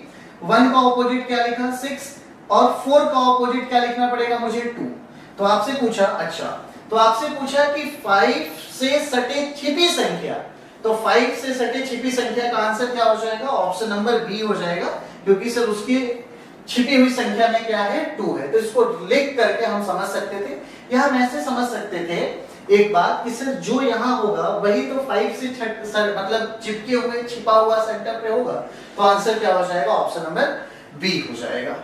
1 का ऑपोजिट क्या लिखा, 6, और 4 का ऑपोजिट क्या लिखना पड़ेगा मुझे, 2। तो आपसे पूछा, अच्छा तो आपसे पूछा कि 5 से सटे छिपी संख्या, तो 5 से सटे छिपी संख्या का आंसर क्या हो जाएगा, ऑप्शन नंबर बी हो जाएगा, क्योंकि सर उसकी छिपी हुई संख्या में क्या है, 2 है। तो इसको लिख करके हम समझ सकते थे, या हम ऐसे समझ सकते थे एक बात कि सर जो यहाँ होगा वही तो 5 से मतलब चिपके हुए छिपा हुआ सेंटर पे होगा। तो आंसर क्या हो जाएगा, ऑप्शन नंबर बी हो जाएगा।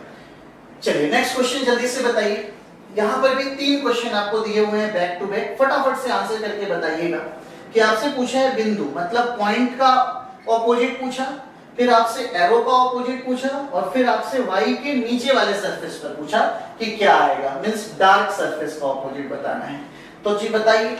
चलिए नेक्स्ट क्वेश्चन जल्दी से बताइए। यहाँ पर भी 3 क्वेश्चन आपको दिए हुए हैं बैक टू बैक, फटाफट से आंसर करके बताइएगा। कि आपसे पूछा है बिंदु मतलब पॉइंट का ऑपोजिट पूछा, फिर आपसे एरो का ऑपोजिट पूछा, और फिर आपसे वाई के नीचे वाले सरफेस पर पूछा कि क्या आएगा, मींस डार्क सरफेस का ऑपोजिट बताना है। तो जी बताइए,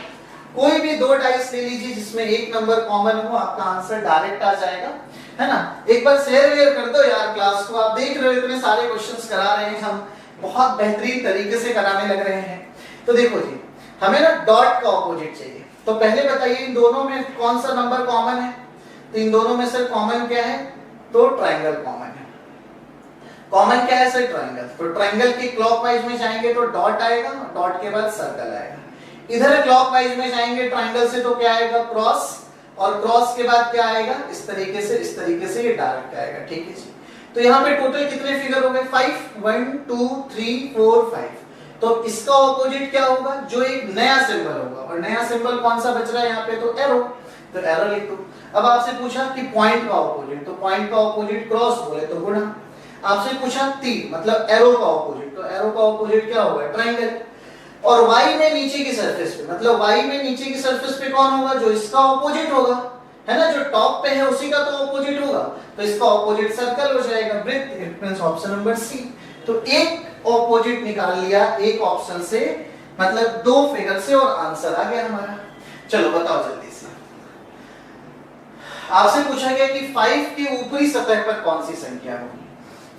कोई भी 2 डाइस ले लीजिए जिसमें एक नंबर कॉमन हो, आपका आंसर डायरेक्ट आ जाएगा, है ना। एक बार शेयर कर दो यार क्लास को, आप देख रहे हो इतने सारे क्वेश्चंस करा रहे हैं हम, बहुत बेहतरीन तरीके से कराने लग रहे हैं। तो देखो जी, हमें ना डॉट का ऑपोजिट चाहिए, तो पहले बताइए इन दोनों में कौन सा नंबर कॉमन है। तो इन दोनों में सर कॉमन क्या है, तो ट्रायंगल कॉमन है। कॉमन क्या है सर, ट्रायंगल। तो ट्रायंगल के क्लॉकवाइज में जाएंगे तो डॉट आएगा, डॉट के बाद सर्कल आएगा। इधर क्लॉकवाइज में जाएंगे ट्रायंगल से तो क्या आएगा, क्रॉस, और क्रॉस के बाद क्या आएगा, इस तरीके से ये डायरेक्ट आएगा, ठीक है जी। तो यहाँ पे टोटल कितने फिगर हो गए, 5, 1 2 3 4 5। तो इसका ऑपोजिट क्या होगा, जो एक नया सिंबल होगा, और नया सिंबल कौन सा बच रहा है यहाँ पे, तो एरो, तो एरो लिख दो। अब आपसे पूछा कि पॉइंट का ऑपोजिट, तो पॉइंट का ऑपोजिट क्रॉस बोले तो गुणा। आपसे पूछा तीर मतलब एरो का ऑपोजिट, तो एरो का ऑपोजिट क्या होगा, ट्रायंगल। और y में नीचे की सरफेस पे, मतलब y में नीचे की सरफेस पे कौन होगा, जो इसका ऑपोजिट होगा, है ना, जो टॉप पे है उसी का तो ऑपोजिट होगा, तो इसका ऑपोजिट सर्कल हो जाएगा वृत्त। It means option number C. तो एक ऑपोजिट निकाल लिया एक ऑप्शन से, मतलब दो फिगर से, और आंसर आ गया हमारा। चलो बताओ जल्दी से। आपसे पूछा गया कि 5 के ऊपरी सतह पर कौन सी संख्या होगी,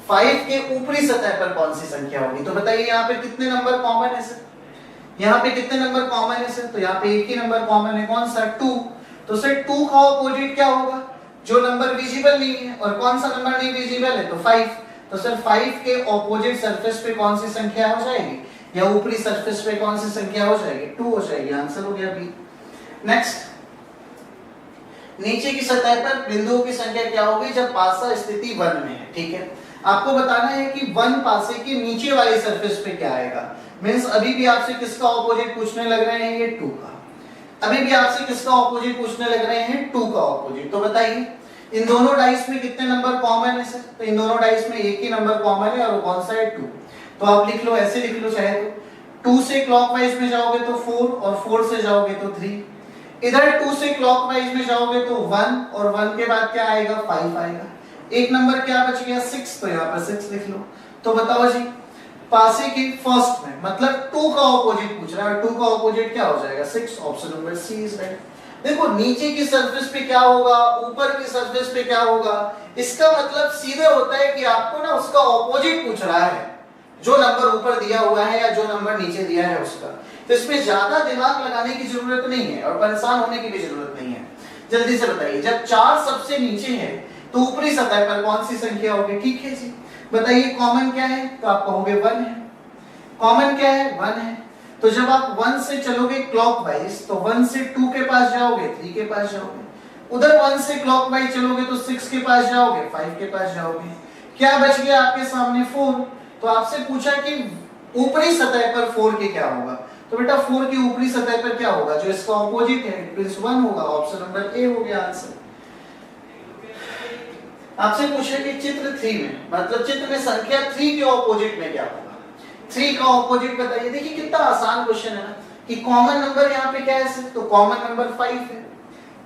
5 के ऊपरी सतह पर कौन सी संख्या होगी। तो बताइए यहाँ पे कितने नंबर कॉमन है सर, यहाँ पे कितने नंबर कॉमन है सर, तो यहाँ पे एक ही नंबर कॉमन है, कौन सा, 2। तो सर 2 का ऑपोजिट क्या होगा, जो नंबर विजिबल नहीं है, और कौन सा नंबर नहीं विजिबल है, तो 5। तो सर 5 के ऑपोजिट सरफेस पे कौन सी संख्या हो जाएगी, या ऊपरी सरफेस पे कौन सी संख्या हो जाएगी, 2 हो जाएगी। आंसर हो गया बी। नेक्स्ट, नीचे की सतह पर बिंदुओं की संख्या क्या होगी जब पासा स्थिति 1 में है। ठीक है, आपको बताना है कि 1 पासे के नीचे वाली सरफेस पे क्या आएगा। मींस अभी भी आपसे किसका ऑपोजिट पूछने लग रहे हैं, ये 2 का। अभी भी आपसे किसका ऑपोजिट पूछने लग रहे हैं, 2 का ऑपोजिट। तो बताइए इन दोनों डाइस में कितने नंबर कॉमन है सर, तो इन दोनों डाइस में एक ही नंबर कॉमन है, और वो कौन सा है, 2। तो आप लिख लो, ऐसे लिख लो चाहे तो, 2 से क्लॉकवाइज में जाओगे तो 4, और 4 से जाओगे तो 3। इधर 2 से क्लॉकवाइज में जाओगे तो 1, और 1 के बाद क्या आएगा, 5 आएगा। एक नंबर क्या बच गया, 6, तो यहाँ पर 6 लिख लो। तो बताओ जी, पासे के फर्स्ट में, मतलब 2 का ऑपोजिट पूछ रहा है, 2 का ऑपोजिट क्या हो जाएगा, 6। Option number C is right. देखो नीचे की सरफेस पे क्या होगा, ऊपर की सरफेस पे क्या होगा, इसका मतलब सीधे होता है कि आपको ना उसका ऑपोजिट पूछ रहा है, जो नंबर ऊपर दिया हुआ है या जो नंबर नीचे दिया है उसका। तो इसमें ज्यादा दिमाग लगाने की जरूरत नहीं है, और परेशान होने की भी जरूरत नहीं है। जल्दी से बताइए, जब 4 सबसे नीचे है तो ऊपरी सतह पर कौन सी संख्या होगी। ठीक है जी, बताइए कॉमन क्या है, तो आप कहोगे 1 है। कॉमन क्या है, 1 है। तो जब आप 1 से चलोगे क्लॉकवाइज तो 1 से 2 के पास जाओगे, 3 के पास जाओगे। उधर 1 से क्लॉकवाइज चलोगे तो 6 के पास जाओगे, 5 के पास जाओगे। क्या बच गया आपके सामने, 4। तो आपसे पूछा कि ऊपरी सतह पर 4 के क्या होगा, तो बेटा 4 की ऊपरी सतह पर क्या होगा, जो इसका ऑपोजिट है, इट 1 होगा। ऑप्शन नंबर ए हो गया आंसर। आपसे पूछा कि चित्र 3 में, मतलब चित्र में संख्या 3 के ऑपोजिट में क्या होगा। 3 का ऑपोजिट बताइए। देखिए कितना आसान क्वेश्चन है ना, कि कॉमन नंबर यहाँ पे क्या है, तो कॉमन नंबर 5 है।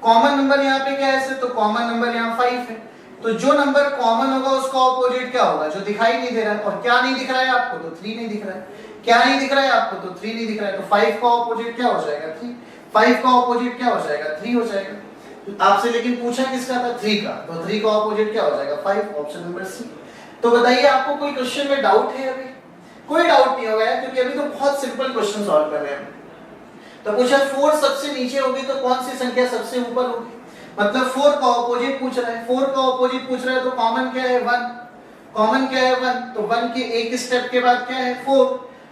कॉमन नंबर यहाँ पे क्या है, तो कॉमन नंबर यहाँ 5 है। तो जो नंबर कॉमन होगा उसका ऑपोजिट क्या होगा, जो दिखाई नहीं दे रहा है। और क्या नहीं दिख रहा है आपको, तो 3 नहीं दिख रहा है। क्या नहीं दिख रहा है आपको, तो 3 नहीं दिख रहा है। तो 5 का ऑपोजिट क्या हो जाएगा, 3। 5 का ऑपोजिट क्या हो जाएगा, 3 हो जाएगा। आपसे लेकिन पूछा किसका था, 3 का, तो 3 का ऑपोजिट क्या हो जाएगा, 5। Option number C. तो बताइए आपको कोई क्वेश्चन में डाउट है अभी, कोई डाउट नहीं होगा क्योंकि अभी तो बहुत सिंपल क्वेश्चन सॉल्व कर रहे हैं। तो पूछा 4 सबसे नीचे होगी तो कौन सी संख्या सबसे ऊपर होगी, मतलब 4 का ऑपोजिट पूछ रहा है। 4 का ऑपोजिट पूछ रहा है तो कॉमन क्या है, 1। कॉमन क्या है, 1। तो 1 के एक स्टेप के बाद क्या है, 4।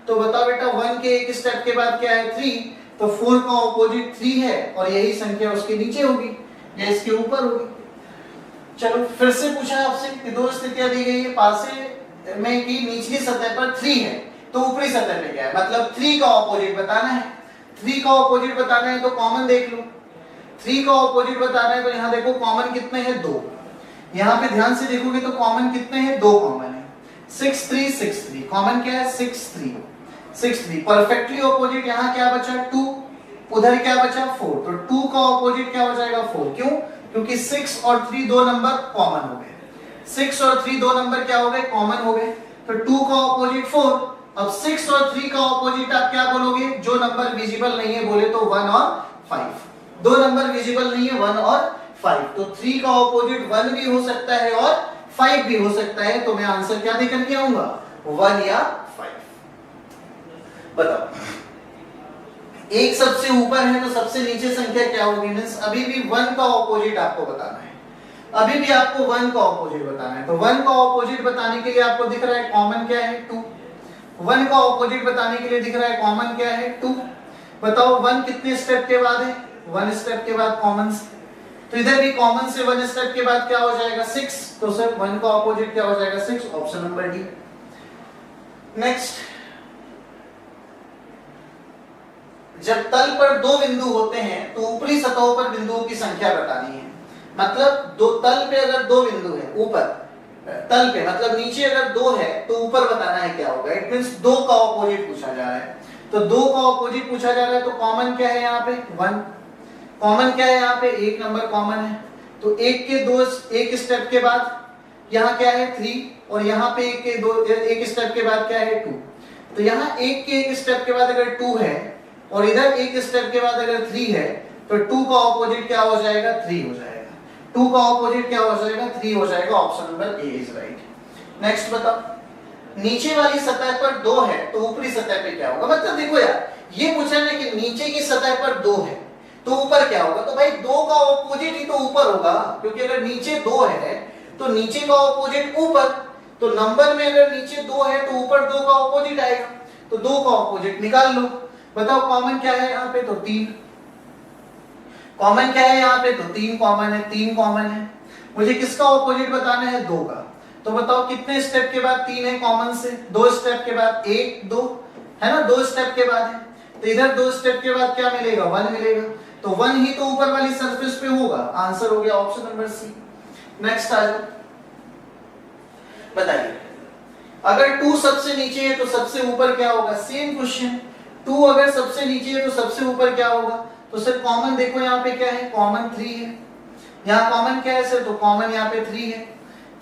तो बताओ बेटा 1 के एक स्टेप के बाद क्या है, 3। तो 4 का ऑपोजिट 3 है, और यही संख्या उसके नीचे होगी या इसके ऊपर होगी। चलो फिर से पूछा आपसे कि दो स्थितियां दी गई है पासे में कि निचली सतह पर 3 है तो ऊपरी सतह पे क्या है, मतलब 3 का ऑपोजिट बताना है। 3 का ऑपोजिट बताना है तो कॉमन देख लो। 3 का ऑपोजिट बताना है तो यहाँ देखो कॉमन कितने हैं, 2। यहाँ पे ध्यान से देखोगे तो कॉमन कितने हैं, 2 कॉमन है। 6 3 6 3, कॉमन क्या है, 6 3 6 3। परफेक्टली ऑपोजिट यहाँ क्या बचा, 2। उधर क्या बचा, 4। तो 2 का ऑपोजिट क्या हो जाएगा, 4। क्यों, क्योंकि 6 और 3 दो नंबर कॉमन हो गए। 6 और 3 दो नंबर क्या हो गए, कॉमन हो गए। तो 2 का ऑपोजिट 4। अब 6 और 3 का ऑपोजिट आप क्या बोलोगे, जो नंबर विजिबल नहीं है बोले तो 1 और 5। दो नंबर विजिबल नहीं है, 1 और 5। तो 3 का ऑपोजिट 1 भी हो सकता है और 5 भी हो सकता है। तो मैं आंसर क्या देकर के आऊंगा, 1 या 5। बताओ, एक सबसे ऊपर है तो सबसे नीचे संख्या क्या होगी, मींस अभी भी 1 का ऑपोजिट आपको बताना है। अभी भी आपको 1 का ऑपोजिट बताना है। तो 1 का ऑपोजिट बताने के लिए आपको दिख रहा है कॉमन क्या है, 2। 1 का ऑपोजिट बताने के लिए दिख रहा है कॉमन क्या है, 2। बताओ 1 कितने स्टेप के बाद है, 1 स्टेप के बाद कॉमन से। तो इधर भी कॉमन से 1 स्टेप के बाद क्या हो जाएगा, 6। तो सर 1 का ऑपोजिट क्या हो जाएगा, 6। Option number D. नेक्स्ट, जब तल पर दो बिंदु होते हैं तो ऊपरी सतहों पर बिंदुओं की संख्या बतानी है। मतलब दो तल पे अगर दो बिंदु है, ऊपर तल पे मतलब नीचे अगर 2 है तो ऊपर बताना है क्या होगा। इट मींस 2 का ऑपोजिट पूछा जा रहा है। तो 2 का ऑपोजिट पूछा जा रहा है, तो कॉमन क्या है यहाँ पे 1, कॉमन क्या है यहाँ पे 1 नंबर कॉमन है, तो एक स्टेप के बाद यहाँ क्या है 3 और यहाँ पे एक स्टेप के बाद क्या है 2, तो यहाँ एक स्टेप के बाद अगर 2 है और इधर एक स्टेप के बाद अगर 3 है तो 2 का ऑपोजिट क्या हो जाएगा 3 हो जाएगा, 2 का ऑपोजिट क्या हो जाएगा 3 हो जाएगा। Option number A is right. Next बताओ, नीचे वाली सतह पर 2 है तो ऊपरी सतह पे क्या होगा। मतलब देखो यार, ये पूछा ना कि नीचे की सतह पर 2 है तो ऊपर क्या होगा, तो भाई 2 का ऑपोजिट ही तो ऊपर होगा, क्योंकि अगर नीचे 2 है तो नीचे का ऑपोजिट ऊपर, तो नंबर में अगर नीचे 2 है तो ऊपर 2 का ऑपोजिट आएगा, तो 2 का ऑपोजिट निकाल लो। बताओ कॉमन क्या है यहाँ पे, तो 3 कॉमन क्या है यहाँ पे, तो 3 कॉमन है, 3 कॉमन है। मुझे किसका ऑपोजिट बताना है 2 का, तो बताओ कितने स्टेप के बाद 3 है कॉमन से, 2 स्टेप के बाद 1 2 है ना, 2 स्टेप के बाद है, तो इधर 2 स्टेप के बाद क्या मिलेगा 1 मिलेगा, तो 1 ही तो ऊपर वाली सरफेस पे होगा। आंसर हो गया ऑप्शन नंबर सी। नेक्स्ट आ जाओ, बताइए अगर 2 सबसे नीचे है तो सबसे ऊपर क्या होगा, सेम क्वेश्चन, 2 अगर सबसे नीचे है तो सबसे ऊपर क्या होगा, तो सर कॉमन देखो यहाँ पे क्या है, कॉमन 3 है, यहाँ कॉमन क्या है सर, तो कॉमन यहाँ पे 3 है,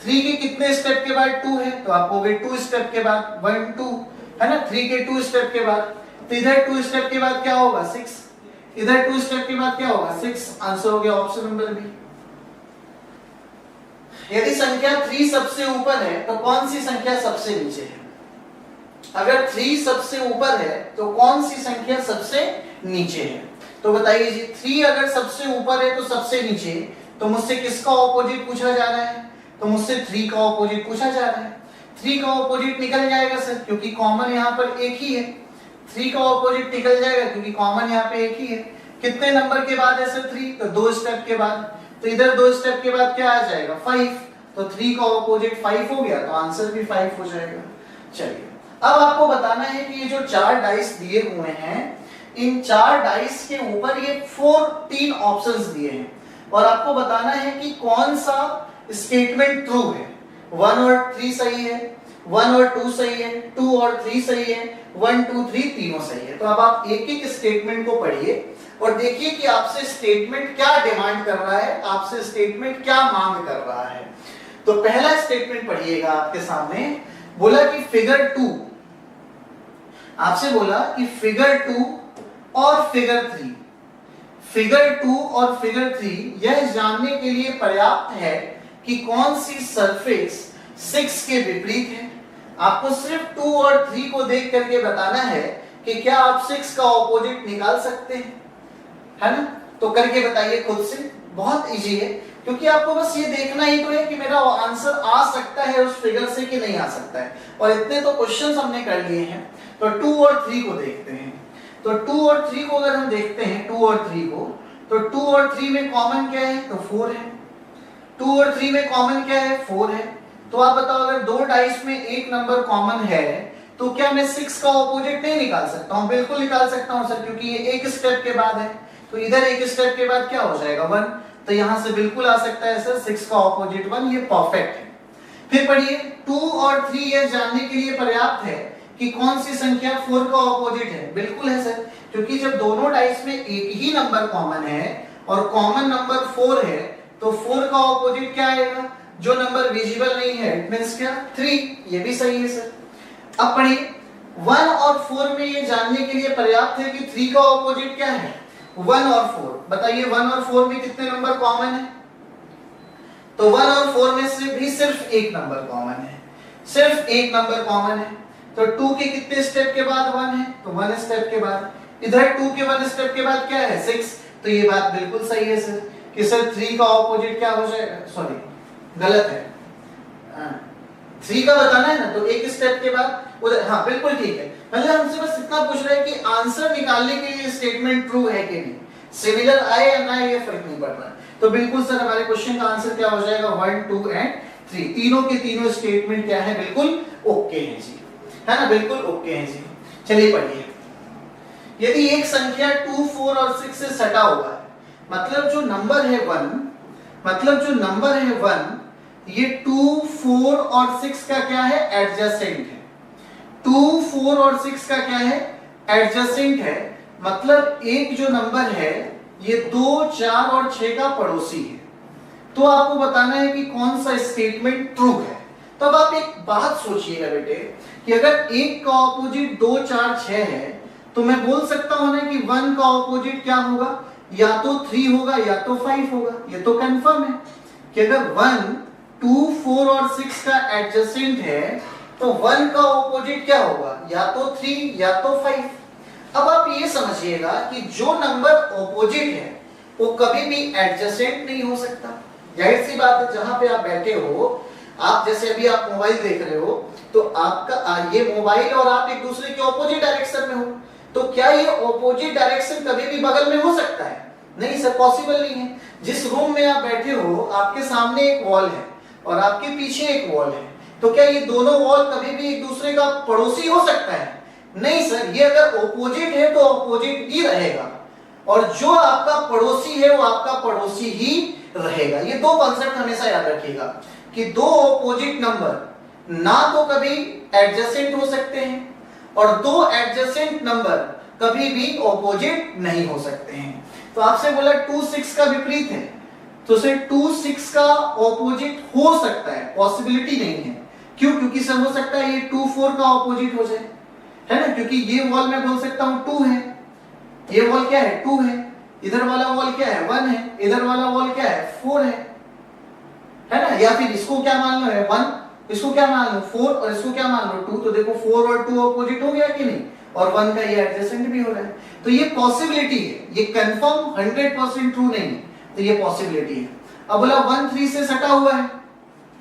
3 के कितने स्टेप के बाद 2 है, तो आप कहोगे 2 स्टेप के बाद 1 2 है ना, 3 के 2 स्टेप के बाद, तो इधर 2 स्टेप के बाद क्या होगा 6, इधर 2 स्टेप के बाद क्या होगा 6। आंसर हो गया ऑप्शन नंबर बी। यदि संख्या 3 सबसे ऊपर है तो कौन सी संख्या सबसे नीचे है। अगर 3 सबसे ऊपर है तो कौन सी संख्या सबसे नीचे है, तो बताइए जी 3 अगर सबसे ऊपर है तो सबसे नीचे, तो मुझसे किसका ऑपोजिट पूछा जा रहा है, तो मुझसे 3 का ऑपोजिट पूछा जा रहा है। 3 का ऑपोजिट निकल जाएगा सर, क्योंकि कॉमन यहाँ पर एक ही है, 3 का ऑपोजिट निकल जाएगा क्योंकि कॉमन यहाँ पे एक ही है। कितने नंबर के बाद है सर 3, तो 2 स्टेप के बाद, तो इधर 2 स्टेप के बाद क्या आ जाएगा 5, तो 3 का ऑपोजिट 5 हो गया, तो आंसर भी 5 हो जाएगा। चलिए अब आपको बताना है कि ये जो 4 डाइस दिए हुए हैं, इन 4 डाइस के ऊपर ये 3 ऑप्शंस दिए हैं और आपको बताना है कि कौन सा स्टेटमेंट ट्रू है। 1 और 3 सही है, 1 और 2 सही है, 2 और 3 सही है, 1 2 3 तीनों सही है। तो अब आप एक एक स्टेटमेंट को पढ़िए और देखिए कि आपसे स्टेटमेंट क्या डिमांड कर रहा है, आपसे स्टेटमेंट क्या मांग कर रहा है। तो पहला स्टेटमेंट पढ़िएगा आपके सामने, बोला कि फिगर 2, आपसे बोला कि फिगर 2 और फिगर 3, फिगर 2 और फिगर 3 यह जानने के लिए पर्याप्त है कि कौन सी सरफेस 6 के विपरीत है। आपको सिर्फ 2 और 3 को देख करके बताना है कि क्या आप 6 का ऑपोजिट निकाल सकते हैं, है ना। तो करके बताइए खुद से, बहुत इजी है, क्योंकि आपको बस ये देखना ही तो है कि मेरा आंसर आ सकता है उस फिगर से कि नहीं आ सकता है। और इतने तो क्वेश्चंस हमने कर लिए हैं, तो 2 और 3 को देखते हैं। तो 2 और 3 को अगर हम देखते हैं 2 और 3 को, तो 2 और 3 में कॉमन क्या है, तो 4 है। 2 और 3 में कॉमन क्या है, 4 है। तो आप बताओ अगर 2 डाइस में एक नंबर कॉमन है तो क्या मैं 6 का ऑपोजिट नहीं निकाल सकता हूं? बिल्कुल निकाल सकता हूं सर, क्योंकि ये एक स्टेप के बाद है, तो इधर एक स्टेप के बाद क्या हो जाएगा 1, तो यहां से बिल्कुल आ सकता है सर 6 का ऑपोजिट 1, ये परफेक्ट है। फिर पढ़िए 2 और 3 यह जानने के लिए पर्याप्त है कि कौन सी संख्या 4 का ऑपोजिट है। बिल्कुल है सर, क्योंकि जब दोनों डाइस में एक ही नंबर कॉमन है और कॉमन नंबर 4 है, तो 4 का ऑपोजिट क्या आएगा, जो नंबर विजिबल नहीं है, इट मींस क्या 3, ये भी सही है सर। अब पढ़िए 1 और 4 में ये जानने के लिए पर्याप्त है कि 3 का ऑपोजिट क्या है, 1 और 4। बताइए 1 और 4 में कितने नंबर कॉमन है, तो 1 और 4 में से भी सिर्फ एक नंबर कॉमन है, सिर्फ एक नंबर कॉमन है। तो 2 के कितने स्टेप के बाद 1 है, तो 1 स्टेप के बाद, इधर 2 के 1 स्टेप के बाद क्या है 6, तो ये बात बिल्कुल सही है सर कि सर 3 का ऑपोजिट क्या हो जाएगा, सॉरी गलत है, 3 का बताना है ना, तो एक स्टेप के बाद उधर, हाँ बिल्कुल ठीक है। मतलब हमसे बस इतना पूछ रहा है कि आंसर निकालने के लिए स्टेटमेंट ट्रू है कि नहीं, सिमिलर आए या ना ये फर्क नहीं पड़ रहा। तो बिल्कुल सर हमारे क्वेश्चन का आंसर क्या हो जाएगा 1 2 एंड 3, तीनों के तीनों स्टेटमेंट क्या है, बिल्कुल ओके है जी, है ना, बिल्कुल ओके है जी। चलिए पढ़िए, यदि एक संख्या 2 4 और 6 से सटा हुआ है, मतलब जो नंबर है 1, मतलब जो नंबर है 1, ये 2 4 और 6 का क्या है, एडजेसेंट है। 2 4 और 6 का क्या है, एडजेसेंट है, मतलब एक जो नंबर है ये 2, 4 और 6 का पड़ोसी है, तो आपको बताना है कि कौन सा स्टेटमेंट ट्रू है। तो अब आप एक बात सोचिएगा बेटे कि अगर एक का ऑपोजिट 2, 4, 6 है तो मैं बोल सकता हूं ना कि 1 का ऑपोजिट क्या होगा, या तो 3 होगा या तो 5 होगा। ये तो कंफर्म है कि अगर 1, 2, 4 और 6 का एडजेसेंट है तो 1 का ऑपोजिट क्या होगा, या तो 3 या तो 5। अब आप ये समझिएगा कि जो नंबर ऑपोजिट है वो कभी भी एडजेसेंट नहीं हो सकता। जाहिर सी बात है, जहां पे आप बैठे हो, आप जैसे अभी आप मोबाइल देख रहे हो तो आपका ये मोबाइल और आप एक दूसरे के ऑपोजिट डायरेक्शन में हो, तो क्या ये ऑपोजिट डायरेक्शन कभी भी बगल में हो सकता है? नहीं सर, पॉसिबल नहीं है। जिस रूम में आप बैठे हो आपके सामने एक वॉल है और आपके पीछे एक वॉल है, तो क्या ये दोनों वॉल कभी भी एक दूसरे का पड़ोसी हो सकता है? नहीं सर, ये अगर ऑपोजिट है तो ऑपोजिट ही रहेगा, और जो आपका पड़ोसी है वो आपका पड़ोसी ही रहेगा। ये दो कॉन्सेप्ट हमेशा याद रखिएगा कि दो ऑपोजिट नंबर ना तो कभी एडजेसेंट हो सकते हैं और दो एडजेसेंट नंबर कभी भी ऑपोजिट नहीं हो सकते हैं। तो आपसे बोला 2, 6 का विपरीत है, तो सर 2, 6 का ऑपोजिट हो सकता है, पॉसिबिलिटी नहीं है। क्यों? क्योंकि सर हो सकता है ये 2, 4 का ऑपोजिट हो जाए, है ना, क्योंकि ये वॉल मैं बोल सकता हूं 2 है, ये वॉल क्या है 2 है, इधर वाला वॉल क्या है 1 है, इधर वाला वॉल क्या है 4 है ना। या फिर इसको क्या मान लो है 1, इसको क्या मान लो 4 और इसको क्या मान लो 2, तो देखो 4 और 2 ऑपोजिट हो गया कि नहीं, और 1 का ये एडजेसेंट भी हो रहा है। तो ये पॉसिबिलिटी है, ये कंफर्म 100% ट्रू नहीं है, तो ये पॉसिबिलिटी है। अब बोला 1, 3 से सटा हुआ है,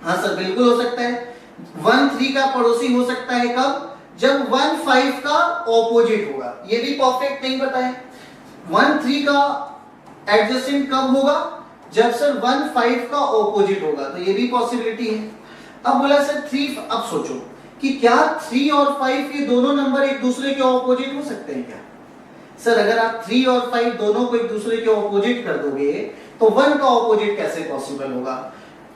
हाँ सर बिल्कुल हो सकता है। 1, 3 का पड़ोसी हो सकता है कब? जब 1, 5 का ऑपोजिट होगा। ये भी परफेक्ट नहीं बताया। 1, 3 का एडजेसेंट कब होगा? जब सर 1, 5 का ऑपोजिट होगा, तो ये भी पॉसिबिलिटी है। अब बोला सर 3, अब सोचो कि क्या 3 और 5 ये दोनों नंबर एक दूसरे के ऑपोजिट हो सकते हैं क्या? सर अगर आप 3 और 5 दोनों को एक दूसरे के ऑपोजिट कर दोगे तो 1 का ऑपोजिट कैसे पॉसिबल होगा?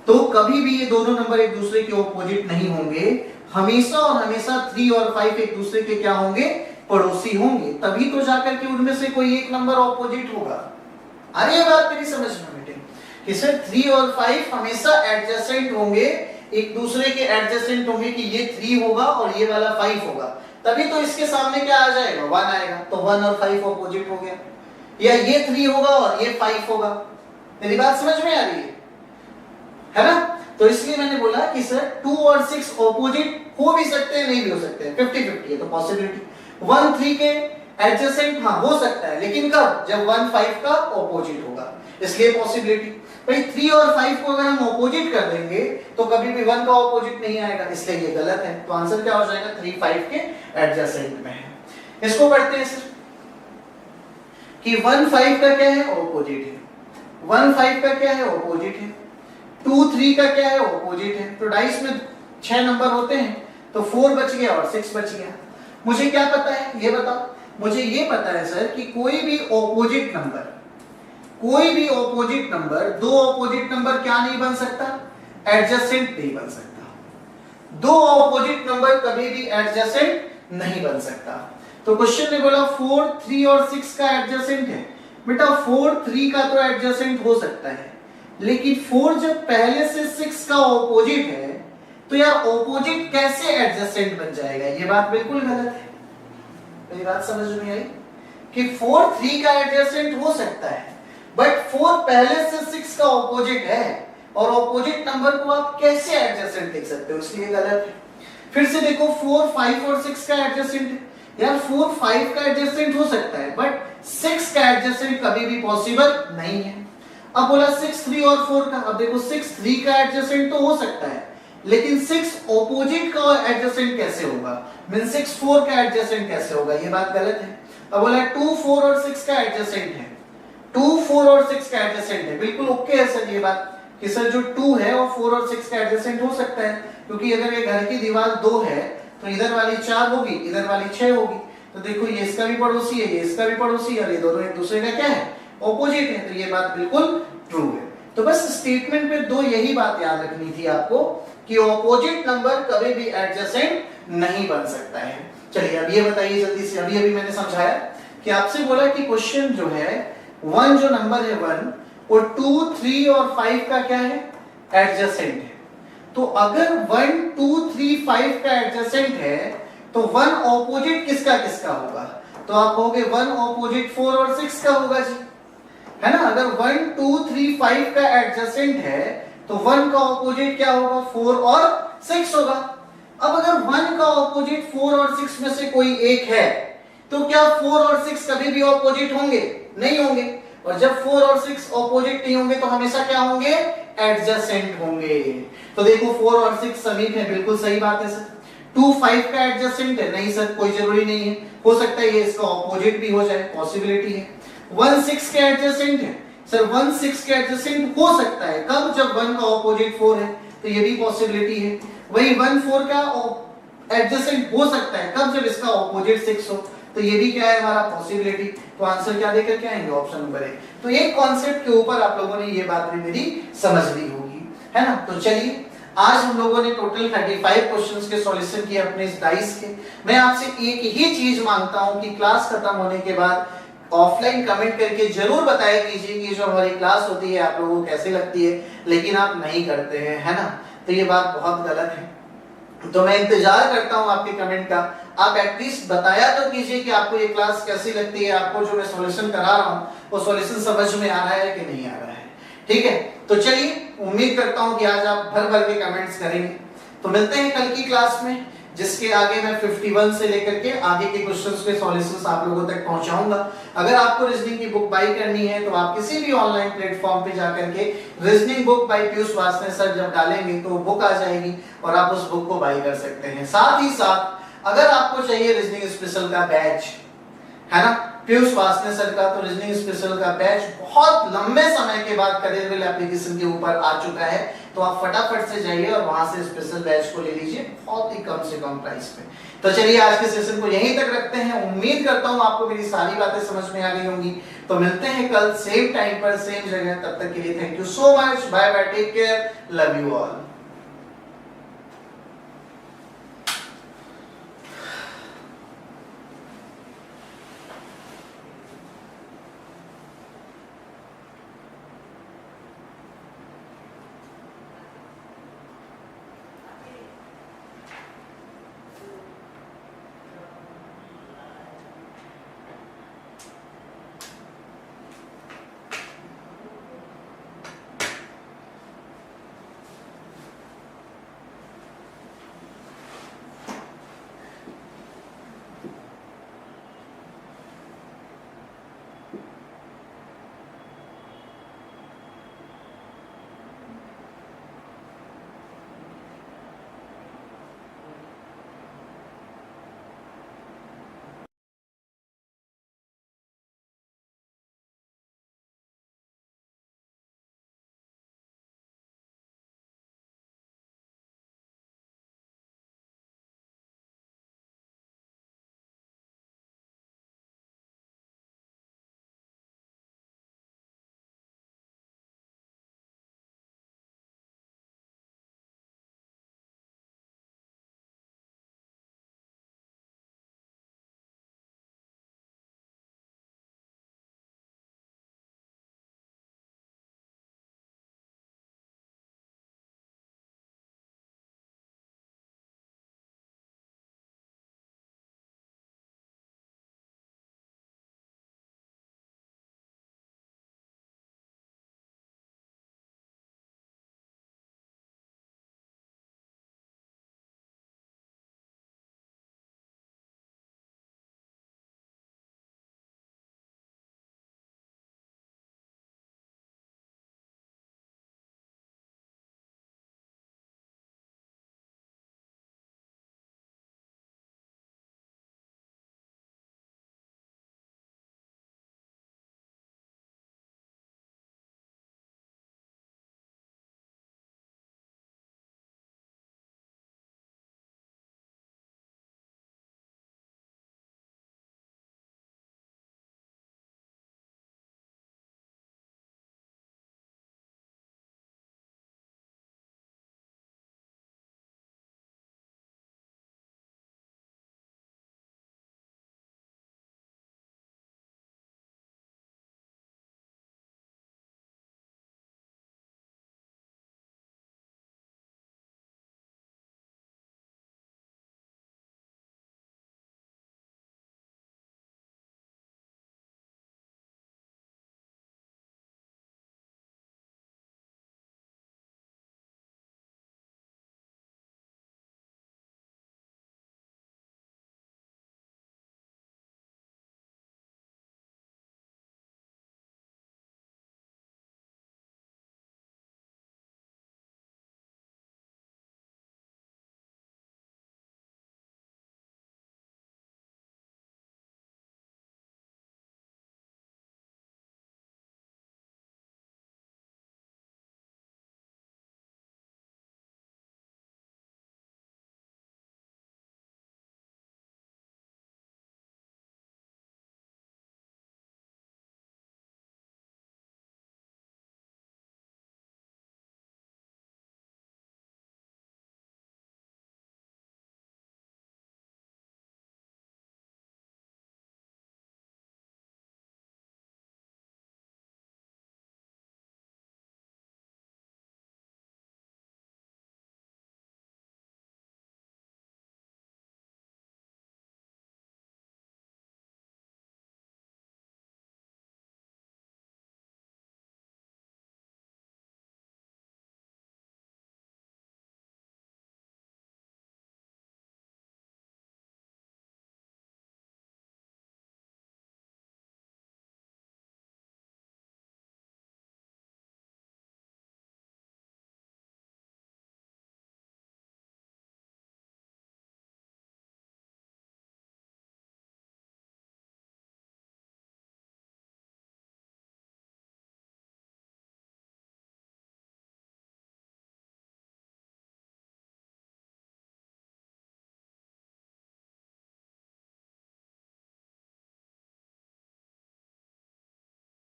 तो कभी भी ये दोनों नंबर एक दूसरे के ऑपोजिट नहीं होंगे, हमेशा और हमेशा 3 और 5 एक दूसरे के क्या होंगे? पड़ोसी होंगे, तभी तो जाकर के उनमें से कोई एक नंबर ऑपोजिट होगा। अरे ये बात मेरी समझ में बेटे कि सर 3 और 5 हमेशा एडजेसेंट होंगे, एक दूसरे के एडजेसेंट होंगे कि ये 3 होगा और ये वाला 5 होगा, तभी तो इसके सामने क्या आ जाएगा 1 आएगा, तो 1 और 5 ऑपोजिट हो गया। या ये 3 होगा और ये 5 होगा। मेरी बात समझ में आ रही है ना? तो इसलिए मैंने बोला कि सर 2 और 6 ऑपोजिट हो भी सकते हैं, नहीं भी हो सकते हैं, 50-50 है, तो पॉसिबिलिटी। 1, 3 के एडजेसेंट हाँ हो सकता है, लेकिन कब? जब 1, 5 का ऑपोजिट होगा, इसलिए पॉसिबिलिटी। भाई 3 और 5 को अगर हम ऑपोजिट कर देंगे तो कभी भी 1 का ऑपोजिट नहीं आएगा, इसलिए ये गलत है। तो आंसर क्या हो जाएगा? 3, 5 के एडजेसेंट में है। इसको पढ़ते हैं सर कि 1, 5 का क्या है? ऑपोजिट है। 1, 5 का क्या है? ऑपोजिट है। 2, 3 का क्या है? ऑपोजिट है। तो डाइस में 6 नंबर होते हैं, तो 4 बच गया और 6 बच गया। मुझे क्या पता है ये बताओ? मुझे ये पता है सर कि कोई भी ऑपोजिट नंबर, कोई भी ऑपोजिट नंबर, दो ऑपोजिट नंबर क्या नहीं बन सकता? एडजेसेंट नहीं बन सकता। दो ऑपोजिट नंबर कभी भी एडजेसेंट नहीं बन सकता। तो क्वेश्चन में बोला 4, 3 और 6 का एडजेसेंट है। बेटा 4, 3 का तो एडजेसेंट हो सकता है, लेकिन 4 जब पहले से 6 का ऑपोजिट है तो यार ऑपोजिट कैसे एडजेसेंट बन जाएगा? ये बात बिल्कुल गलत है। मेरी बात समझ में आई कि 4, 3 का एडजेसेंट हो सकता है, बट 4 पहले से 6 का ऑपोजिट है और ऑपोजिट नंबर को आप कैसे एडजेसेंट लिख सकते हो? इसलिए गलत है। फिर से देखो 4, 5 और 6 का एडजेसेंट है। यार 4, 5 का एडजेसेंट हो सकता है, बट 6 का एडजेसेंट कभी भी पॉसिबल नहीं है। अब बोला 6, 3 और 4 का। अब देखो 6, 3 का एडजेसेंट तो हो सकता है, लेकिन 6 ऑपोजिट का एडजेसेंट कैसे होगा? मीन 6, 4 का एडजेसेंट कैसे होगा? ये बात गलत है। अब बोला 2, 4 और 6 का एडजेसेंट है। 2, 4 और 6 का एडजेसेंट है, बिल्कुल ओके है सर ये बात कि सर जो 2 है और 4 और 6 का एडजेसेंट हो सकता है, क्योंकि अगर ये घर की दीवार 2 है तो इधर वाली 4 होगी, इधर वाली 6 होगी। तो देखो ये इसका भी पड़ोसी है, ये इसका भी पड़ोसी है, और ये दोनों एक दूसरे का क्या है? ऑपोजिट है। तो ये बात बिल्कुल ट्रू है। तो बस स्टेटमेंट पे दो यही बात याद रखनी थी आपको कि ऑपोजिट नंबर कभी भी एडजेसेंट नहीं बन सकता है। चलिए अब ये बताइए जल्दी से, अभी अभी मैंने समझाया कि आपसे बोला कि क्वेश्चन जो है 1 जो नंबर है 1 वो 2, 3 और 5 का क्या है, एडजेसेंट है। तो अगर 1, 2, 3, 5 का एडजेसेंट है तो 1 ऑपोजिट किसका किसका होगा, तो आप कहोगे 1 ऑपोजिट 4 और 6 का होगा जी, है ना। अगर 1, 2, 3, 5 का एडजेसेंट है तो 1 का ऑपोजिट क्या होगा, 4 और 6 होगा। अब अगर 1 का ऑपोजिट 4 और 6 में से कोई एक है तो क्या 4 और 6 कभी भी ऑपोजिट होंगे, नहीं होंगे। और जब 4 और 6 ऑपोजिट नहीं होंगे तो हमेशा क्या होंगे, एडजेसेंट होंगे। तो देखो 4 और 6 समीप है, बिल्कुल सही बात है सर। 2, 5 का एडजेसेंट है, नहीं सर कोई जरूरी नहीं है, हो सकता है ये इसका ऑपोजिट भी हो जाए, पॉसिबिलिटी है। 1, 6 का एडजेसेंट है सर, 1, 6 का एडजेसेंट हो सकता है कब, जब 1 का ऑपोजिट 4 है, तो ये भी पॉसिबिलिटी है। वही 1, 4 का एडजेसेंट हो सकता है कब, जब इसका ऑपोजिट 6 हो, तो ये भी क्या है हमारा, पॉसिबिलिटी। तो आंसर क्या देकर के आएंगे, ऑप्शन नंबर ए। तो एक कॉन्सेप्ट के ऊपर आप लोगों ने ये बात भी मेरी समझ ली होगी, है ना। तो चलिए आज हम लोगों ने टोटल 35 क्वेश्चंस के सॉल्यूशन किए अपने इस डाइस के। मैं आपसे एक ही चीज मांगता हूं कि क्लास खत्म होने के बाद ऑफलाइन कमेंट करके जरूर बताया कीजिए कि जो हमारी क्लास होती है आप लोगों को कैसे लगती है, लेकिन आप नहीं करते हैं, है ना। तो ये बात बहुत गलत है। तो मैं इंतजार करता हूं आपके कमेंट का। आप एटलीस्ट बताया तो कीजिए कि आपको ये क्लास कैसी लगती है, आपको जो मैं सॉल्यूशन करा रहा हूं वो सॉल्यूशन समझ में आ रहा है कि नहीं आ रहा है, ठीक है। तो चलिए उम्मीद करता हूं कि आज आप भर भर के कमेंट्स करेंगे। तो मिलते हैं कल की क्लास में, जिसके आगे मैं 51 से लेकर के आगे के क्वेश्चंस के सॉल्यूशंस आप लोगों तक पहुंचाऊंगा। अगर आपको रीजनिंग की बुक बाय करनी है तो आप किसी भी ऑनलाइन प्लेटफॉर्म पे जाकर के reasoning book by Piyush Wasne sir जब डालेंगे तो बुक आ जाएगी और आप उस बुक को बाय कर सकते हैं। साथ ही साथ अगर आपको चाहिए रीजनिंग स्पेशल का बैच, है ना, पीयूष वासने सर का, तो रीजनिंग स्पेशल का बैच बहुत लंबे समय के बाद करियरवेल एप्लीकेशन के ऊपर आ चुका है। तो आप फटाफट से जाइए और वहां से स्पेशल बैच को ले लीजिए बहुत ही कम से कम प्राइस पे। तो चलिए आज के सेशन को यहीं तक रखते हैं। उम्मीद करता हूं आपको मेरी सारी बातें समझ में आ गई होंगी। तो मिलते हैं कल सेम टाइम पर सेम जगह, तब तक के लिए thank you so much, bye bye, take care, love you all.